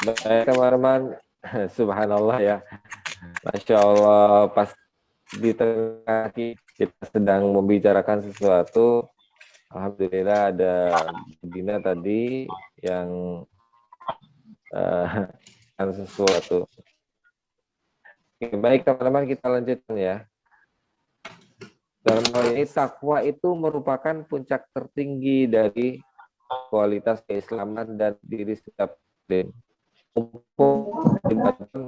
Baik teman-teman, subhanallah ya, Masya Allah, pas di tengah kita sedang membicarakan sesuatu, alhamdulillah ada Dina tadi yang sesuatu. Oke, baik teman-teman, kita lanjutkan ya. Dalam hal ini takwa itu merupakan puncak tertinggi dari kualitas keislaman dan diri setiap muslim.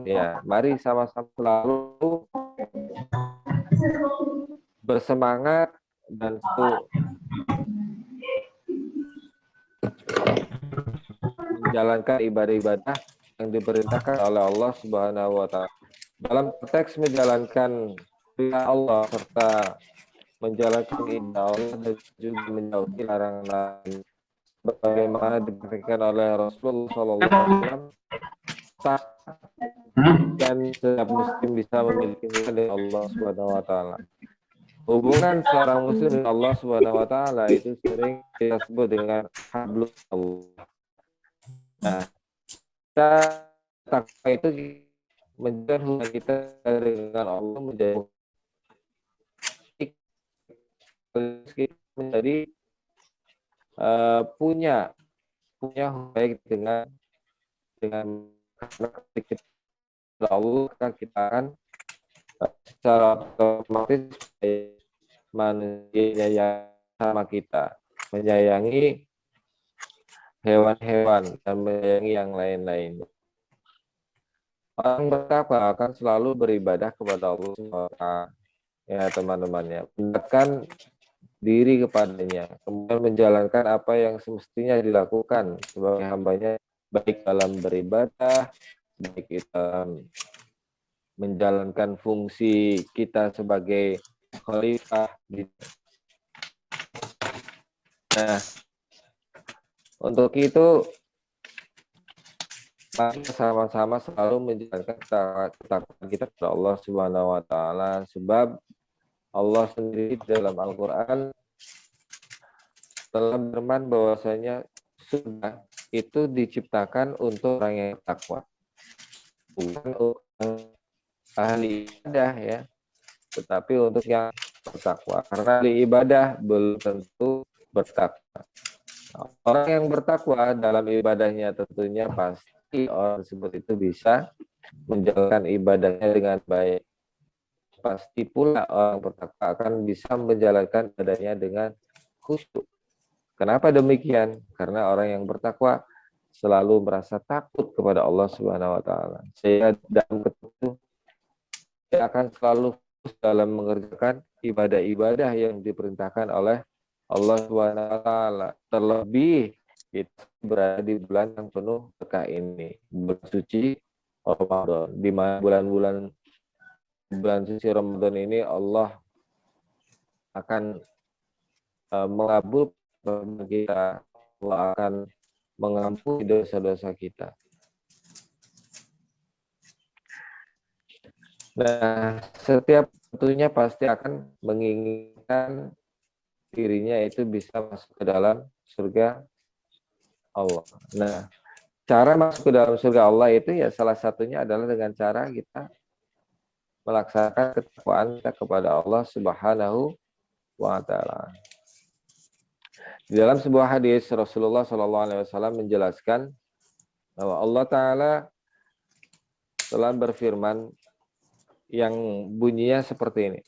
Ya, mari sama-sama selalu bersemangat dan menjalankan ibadah-ibadah yang diperintahkan oleh Allah Subhanahu wa taala. Dalam teks menjalankan perintah Allah serta menjalankan ibadah Allah dan juga menjauhi larangan bagaimana dipraktikkan oleh Rasulullah SAW, dan setiap muslim bisa memiliki hubungan dengan Allah Subhanahu wa taala. Hubungan seorang muslim dengan Allah Subhanahu wa taala itu sering kita sebut dengan hablul Allah. Nah, kita takwa itu menjaga hubungan kita dengan Allah menjadi punya baik dengan dengan kepada Allah, maka kita akan secara otomatis manusia yang sama kita, menyayangi hewan-hewan dan menyayangi yang lain-lain. Orang bertakwa akan selalu beribadah kepada Allah SWT, ya teman-temannya, mendekatkan diri kepadanya, kemudian menjalankan apa yang semestinya dilakukan sebagai hambanya, baik dalam beribadah, baik dalam menjalankan fungsi kita sebagai khalifah. Nah, untuk itu mari sama-sama selalu menjalankan ketakwaan kita kepada Allah Subhanahu wa taala, sebab Allah sendiri dalam Al-Qur'an telah berfirman bahwasanya surga itu diciptakan untuk orang yang takwa, bukan untuk ahli ibadah ya, tetapi untuk yang bertakwa. Karena ahli ibadah belum tentu bertakwa. Orang yang bertakwa dalam ibadahnya tentunya pasti orang tersebut itu bisa menjalankan ibadahnya dengan baik. Pasti pula orang bertakwa akan bisa menjalankan ibadahnya dengan khusyuk. Kenapa demikian? Karena orang yang bertakwa selalu merasa takut kepada Allah Subhanahu wa taala. Sehingga dalam itu dia akan selalu dalam mengerjakan ibadah-ibadah yang diperintahkan oleh Allah Subhanahu wa taala. Terlebih kita berada di bulan yang penuh berkah ini, bulan suci Ramadan. Di mana bulan suci Ramadan ini Allah akan mengabulkan kita, Allah akan mengampuni dosa-dosa kita. Nah, setiap tentunya pasti akan menginginkan dirinya itu bisa masuk ke dalam surga Allah. Nah, cara masuk ke dalam surga Allah itu ya salah satunya adalah dengan cara kita melaksanakan ketakwaan kita kepada Allah Subhanahu wa taala. Di dalam sebuah hadis Rasulullah SAW menjelaskan bahwa Allah Ta'ala telah berfirman yang bunyinya seperti ini.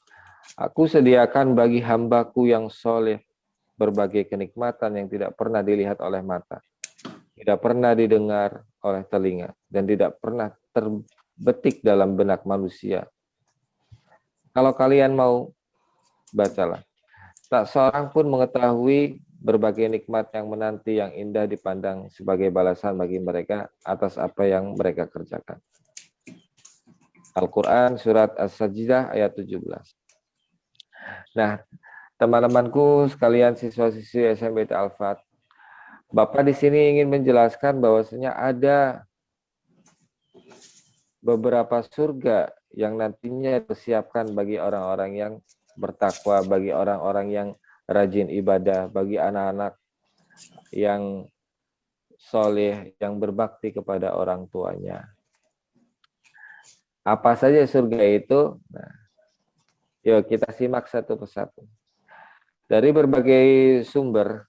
Aku sediakan bagi hambaku yang soleh berbagai kenikmatan yang tidak pernah dilihat oleh mata, tidak pernah didengar oleh telinga, dan tidak pernah terbetik dalam benak manusia. Kalau kalian mau, bacalah. Tak seorang pun mengetahui berbagai nikmat yang menanti yang indah dipandang sebagai balasan bagi mereka atas apa yang mereka kerjakan. Al-Quran Surat As-Sajdah ayat 17. Nah, teman-temanku sekalian siswa-siswi SMPT Al-Fat, Bapak di sini ingin menjelaskan bahwasanya ada beberapa surga yang nantinya disiapkan bagi orang-orang yang bertakwa, bagi orang-orang yang rajin ibadah, bagi anak-anak yang soleh, yang berbakti kepada orang tuanya. Apa saja surga itu? Nah, yuk kita simak satu persatu. Dari berbagai sumber,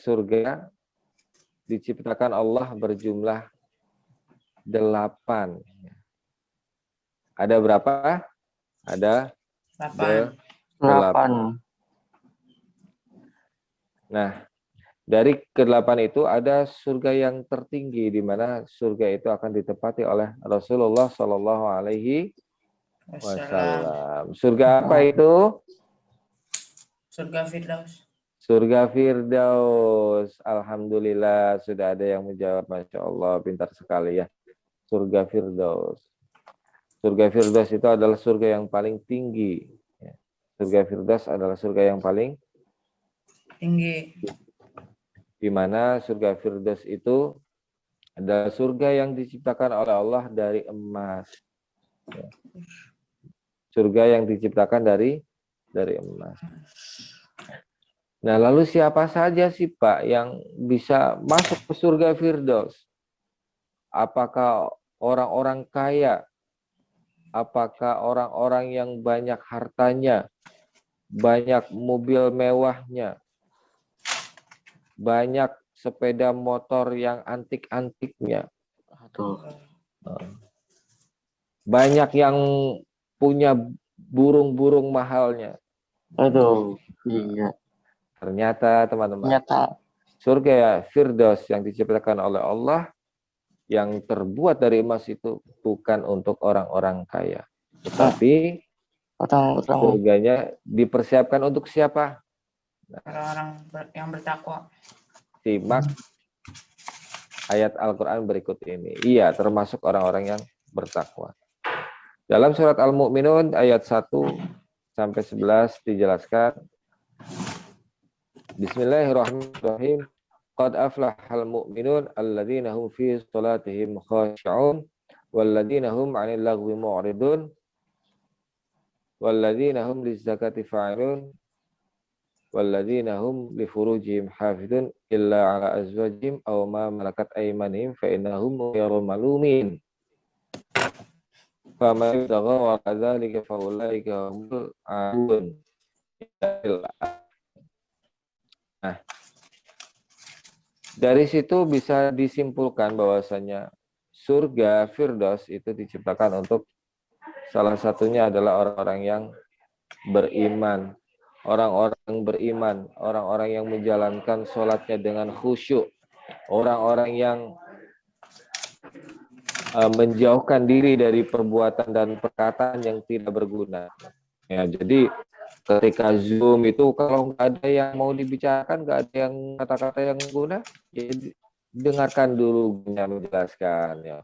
surga diciptakan Allah berjumlah 8. Ada berapa? Ada 8. Nah, dari ke-8 itu ada surga yang tertinggi, di mana surga itu akan ditempati oleh Rasulullah Shallallahu Alaihi Wasallam. Surga apa itu? Surga Firdaus. Surga Firdaus. Alhamdulillah sudah ada yang menjawab, Masya Allah, pintar sekali ya. Surga Firdaus. Surga Firdaus itu adalah surga yang paling tinggi. Surga Firdaus adalah surga yang paling tinggi. Di mana surga Firdaus itu adalah surga yang diciptakan oleh Allah dari emas. Surga yang diciptakan dari emas. Nah, lalu siapa saja sih Pak yang bisa masuk ke surga Firdaus? Apakah orang-orang kaya? Apakah orang-orang yang banyak hartanya? Banyak mobil mewahnya? Banyak sepeda motor yang antik-antiknya? Betul. Banyak yang punya burung-burung mahalnya. Aduh, iya. Ternyata teman-teman, Ternyata surga Firdaus yang diciptakan oleh Allah yang terbuat dari emas itu bukan untuk orang-orang kaya. Tetapi orang-orang surganya dipersiapkan untuk siapa? Orang-orang yang bertakwa. Simak ayat Al-Quran berikut ini. Iya, termasuk orang-orang yang bertakwa. Dalam surat Al-Mu'minun ayat 1 sampai 11 dijelaskan, Bismillahirrahmanirrahim. Qad aflahal mu'minun alladzina hum fi salatihim khashi'un walladzina hum 'anil lagwi mu'ridun walladzina hum lizzakati fa'ilun walladzina hum li furujihim hafidun illa 'ala azwajihim aw ma malakat aymanihim fa innahum ghairu malumin. Faman yabtagha wara dzalika fa ulaika humul 'adun. Nah, dari situ bisa disimpulkan bahwasanya surga Firdaus itu diciptakan untuk salah satunya adalah orang-orang yang beriman. Orang-orang beriman, orang-orang yang menjalankan sholatnya dengan khusyuk, orang-orang yang menjauhkan diri dari perbuatan dan perkataan yang tidak berguna. Ya, jadi ketika Zoom itu kalau nggak ada yang mau dibicarakan, nggak ada yang kata-kata yang guna, ya dengarkan dulu gurunya menjelaskan. Ya.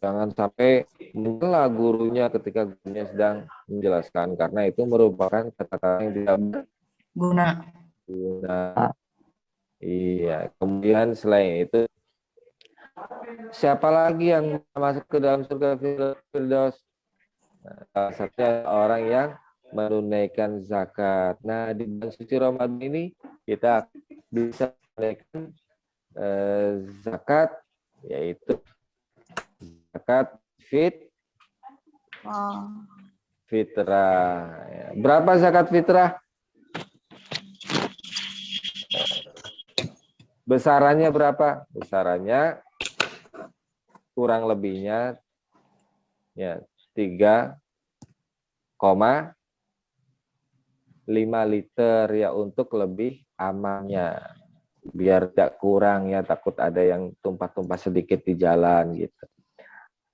Jangan sampai mencela gurunya ketika gurunya sedang menjelaskan, karena itu merupakan kata-kata yang tidak Guna. Iya. Kemudian selain itu, siapa lagi yang masuk ke dalam surga Firdaus? Salah satunya orang yang menunaikan zakat. Nah, di bulan suci Ramadan ini kita bisa menunaikan zakat, yaitu zakat fitrah. Berapa zakat fitrah? Besarannya berapa? Besarannya kurang lebihnya ya 3,5 liter ya, untuk lebih amannya, biar tidak kurang ya, takut ada yang tumpah-tumpah sedikit di jalan gitu.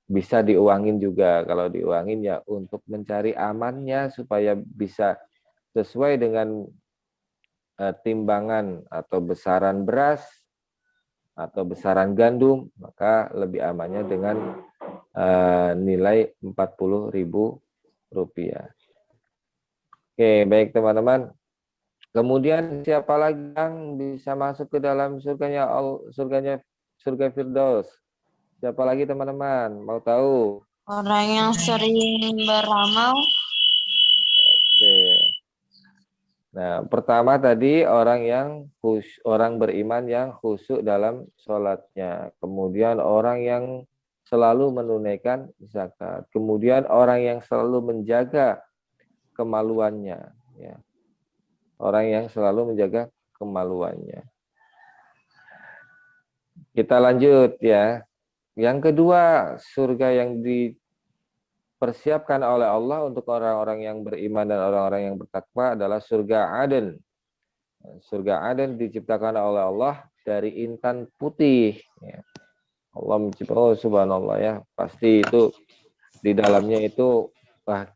Bisa diuangin juga, kalau diuangin ya untuk mencari amannya supaya bisa sesuai dengan timbangan atau besaran beras atau besaran gandum, maka lebih amannya dengan nilai Rp40.000. Oke, baik teman-teman. Kemudian siapa lagi yang bisa masuk ke dalam surga Firdaus? Siapa lagi teman-teman? Mau tahu? Orang yang sering beramal. Oke. Nah, pertama tadi orang beriman yang khusyuk dalam sholatnya. Kemudian orang yang selalu menunaikan zakat. Kemudian orang yang selalu menjaga kemaluannya. Ya. Orang yang selalu menjaga kemaluannya. Kita lanjut ya. Yang kedua, surga yang dipersiapkan oleh Allah untuk orang-orang yang beriman dan orang-orang yang bertakwa adalah surga Aden. Surga Aden diciptakan oleh Allah dari intan putih. Ya. Allah menciptakan, subhanallah ya. Pasti itu di dalamnya itu,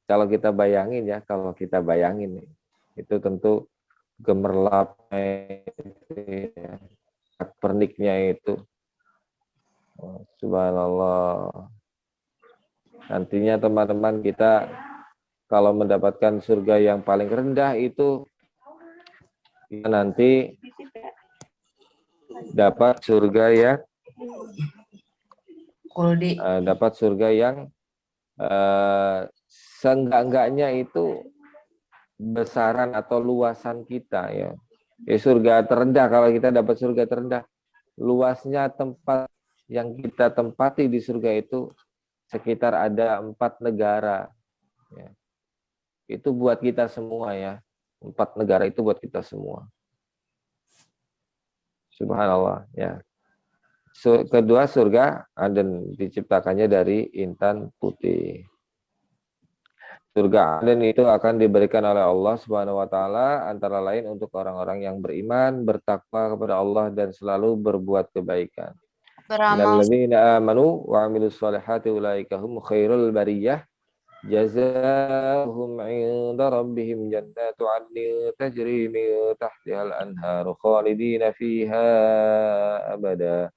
kalau kita bayangin itu tentu gemerlap, ya, perniknya itu. Subhanallah. Nantinya teman-teman kita kalau mendapatkan surga yang paling rendah itu, kita nanti dapat surga yang seenggak-enggaknya itu besaran atau luasan kita ya. Surga terendah, kalau kita dapat surga terendah, luasnya tempat yang kita tempati di surga itu sekitar ada 4 negara. Ya. Itu buat kita semua ya. 4 negara itu buat kita semua. Subhanallah ya. Kedua surga Aden diciptakannya dari intan putih. Surga Aden itu akan diberikan oleh Allah Subhanahu wa taala antara lain untuk orang-orang yang beriman, bertakwa kepada Allah dan selalu berbuat kebaikan. Beramal. Innalladzina amanu wa 'amilus shalihati ulaika hum khairul bariyah. Jazaohum 'inda rabbihim jannatu 'adnin tajri min tahtihal anharu khalidina fiha abada.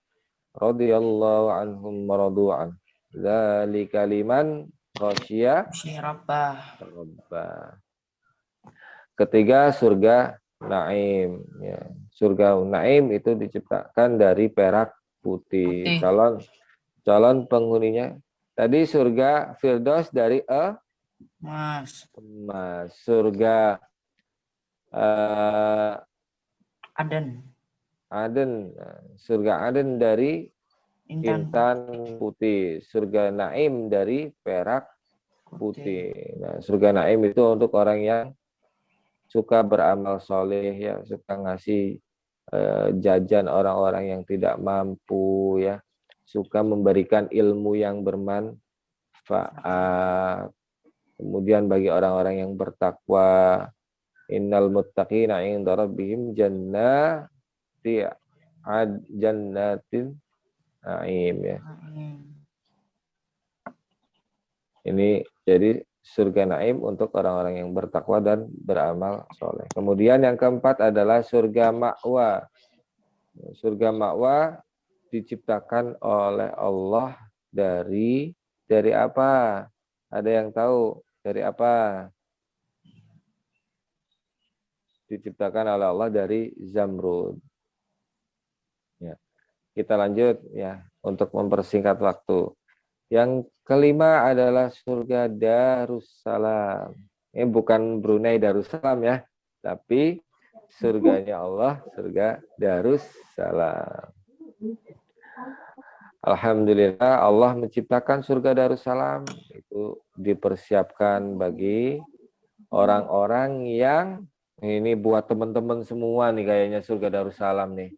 Radhiyallahu anhum wa radu an. Dzalika liman khasyiya Rabbah. rabbah. Ketiga surga Naim ya. Surga Naim itu diciptakan dari perak putih. Calon penghuninya tadi surga Firdaus dari emas. Surga Aden. Surga Aden dari intan putih. Surga Naim dari perak putih. Nah, surga Naim itu untuk orang yang suka beramal soleh ya, suka ngasih jajan orang-orang yang tidak mampu ya, suka memberikan ilmu yang bermanfaat. Kemudian bagi orang-orang yang bertakwa, innal muttaqina 'inda rabbihim jannatin na'im ya. Ini jadi surga Naim untuk orang-orang yang bertakwa dan beramal soleh. Kemudian yang keempat adalah surga Ma'wa. Surga Ma'wa diciptakan oleh Allah dari apa? Ada yang tahu dari apa? Diciptakan oleh Allah dari Zamrud. Ya. Kita lanjut ya untuk mempersingkat waktu. Yang kelima adalah surga Darussalam. Ini bukan Brunei Darussalam ya, tapi surganya Allah, surga Darussalam. Alhamdulillah Allah menciptakan surga Darussalam itu dipersiapkan bagi orang-orang yang ini buat teman-teman semua nih kayaknya surga Darussalam nih.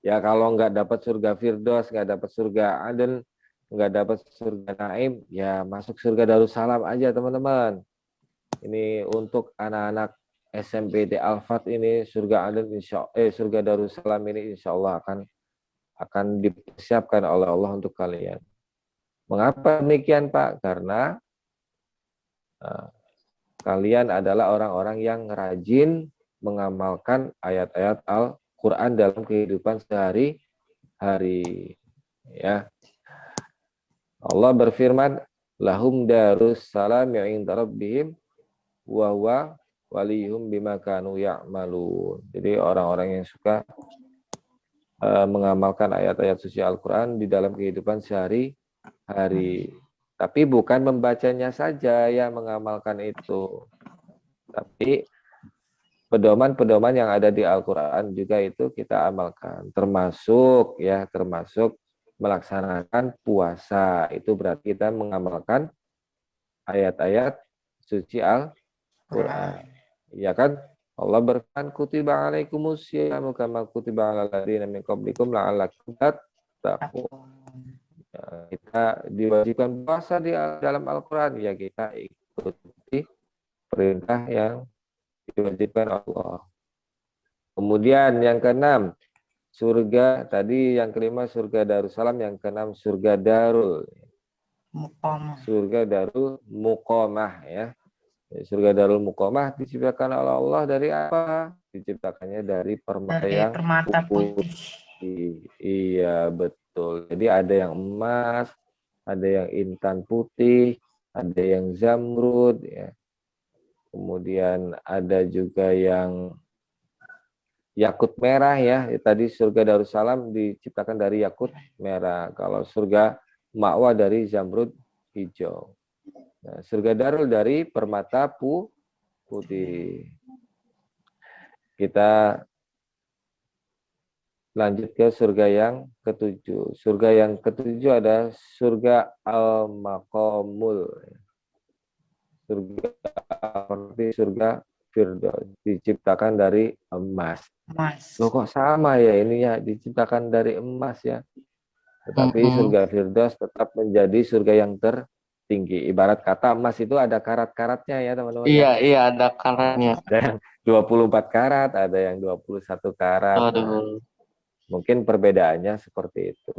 Ya kalau nggak dapat surga Firdaus, nggak dapat surga Aden, nggak dapat surga Naim, ya masuk surga Darussalam aja teman-teman. Ini untuk anak-anak SMP Al-Fat ini surga Aden surga Darussalam ini insya Allah akan dipersiapkan oleh Allah untuk kalian. Mengapa demikian Pak? Karena kalian adalah orang-orang yang rajin mengamalkan ayat-ayat Al-Quran dalam kehidupan sehari-hari. Ya. Allah berfirman, lahum darussalam inda rabbihim wa huwa waliyuhum bima kanu ya'malun. Jadi orang-orang yang suka mengamalkan ayat-ayat suci Al-Quran di dalam kehidupan sehari-hari. Tapi bukan membacanya saja yang mengamalkan itu. Tapi pedoman-pedoman yang ada di Al-Quran juga itu kita amalkan. Termasuk melaksanakan puasa. Itu berarti kita mengamalkan ayat-ayat suci Al-Quran. Ya kan? Allah berfirman, kutiba alaikumus syiyamu kama kutiba alal ladzina min qablikum la'allakum tattaqun. Kita diwajibkan puasa di dalam Al-Quran, ya kita ikuti perintah yang diwajibkan Allah. Kemudian yang keenam, surga tadi yang kelima surga Darussalam, yang keenam surga Darul Muqamah ya. Surga Darul Muqamah diciptakan oleh Allah dari apa? Diciptakannya dari permata yang putih. Iya betul. Jadi ada yang emas, ada yang intan putih, ada yang zamrud ya. Kemudian ada juga yang yakut merah ya. Tadi surga Darussalam diciptakan dari yakut merah. Kalau surga Ma'wa dari zamrud hijau. Nah, surga Darul dari permata putih. Kita lanjut ke surga yang ketujuh. Surga yang ketujuh ada surga Al-Maqamul. Surga Firdaus diciptakan dari emas. Loh kok sama ya ini ya, diciptakan dari emas ya. Tetapi surga Firdaus tetap menjadi surga yang tertinggi. Ibarat kata emas itu ada karat-karatnya ya teman-teman. Iya, iya ada karatnya. Ada yang 24 karat, ada yang 21 karat. Nah, mungkin perbedaannya seperti itu.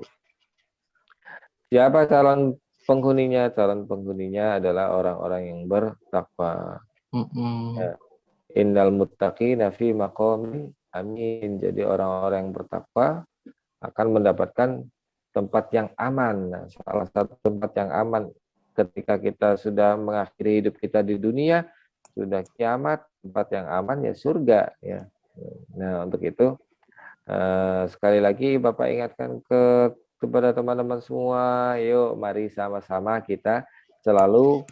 Siapa calon penghuninya? Calon penghuninya adalah orang-orang yang bertakwa. Ya. Innal muttaqina fi maqamin amin. Jadi orang-orang yang bertakwa akan mendapatkan tempat yang aman. Nah, salah satu tempat yang aman ketika kita sudah mengakhiri hidup kita di dunia, sudah kiamat, tempat yang aman ya surga ya. Nah, untuk itu sekali lagi Bapak ingatkan kepada teman-teman semua, yuk mari sama-sama kita selalu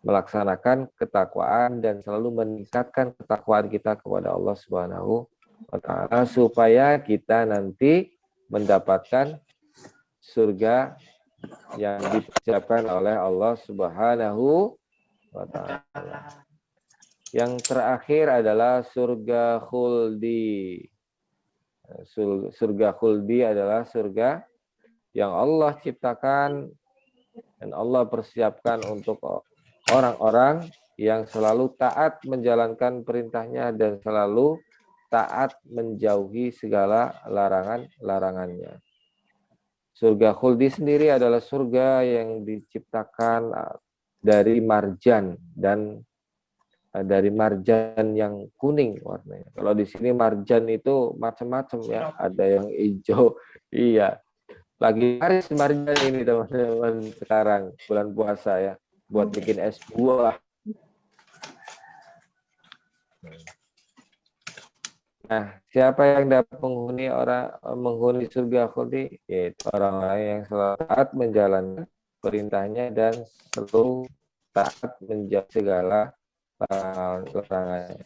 melaksanakan ketakwaan dan selalu meningkatkan ketakwaan kita kepada Allah Subhanahu wa Ta'ala supaya kita nanti mendapatkan surga yang dipersiapkan oleh Allah Subhanahu wa Ta'ala. Yang terakhir adalah surga khuldi. Surga khuldi adalah surga yang Allah ciptakan dan Allah persiapkan untuk orang-orang yang selalu taat menjalankan perintahnya dan selalu taat menjauhi segala larangannya. Surga khuldi sendiri adalah surga yang diciptakan dari marjan dan dari marjan yang kuning warnanya. Kalau di sini marjan itu macam-macam ya, ada yang hijau. Iya. Lagi laris marjan ini teman-teman sekarang bulan puasa ya, buat bikin es buah. Nah, siapa yang dapat menghuni surga khuldi? Yaitu orang-orang yang selalu taat menjalankan perintahnya dan selalu taat menjauhi segala larangannya.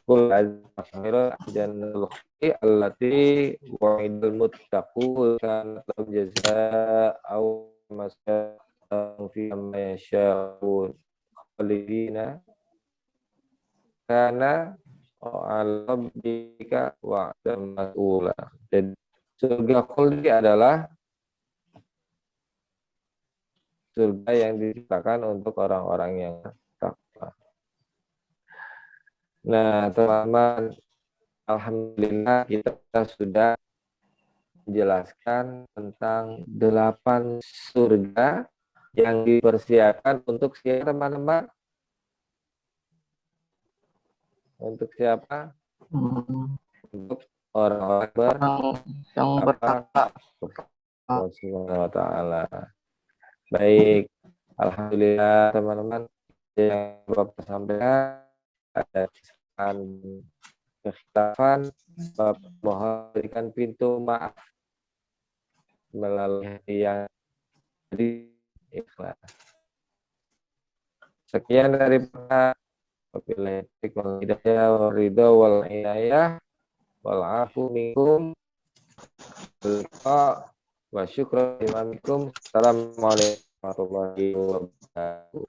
Qul al-akhirah jannal khuldi allati wa'idul muttaqun kanat lahum jazaa'u masya'u fi ma yasha'un khalidina kana al-rabbika wa'dan mas'ula. Jadi surga khuldi adalah surga yang diciptakan untuk orang-orang yang takwa. Nah, teman-teman, alhamdulillah kita sudah menjelaskan tentang 8 surga yang dipersiapkan untuk siapa, teman-teman? Untuk siapa? Untuk orang-orang yang bertakwa Allah Subhanahu wa Ta'ala. Baik, alhamdulillah teman-teman, yang Bapak sampaikan ada kekhilafan, Bapak mohon berikan pintu maaf melalui yang ikhlas. Sekian dari Bapak. Wabillahi taufiq wal hidayah wal ridha wal inayah wal afu minkum wa syukran imamikum. Assalamualaikum warahmatullahi wabarakatuh.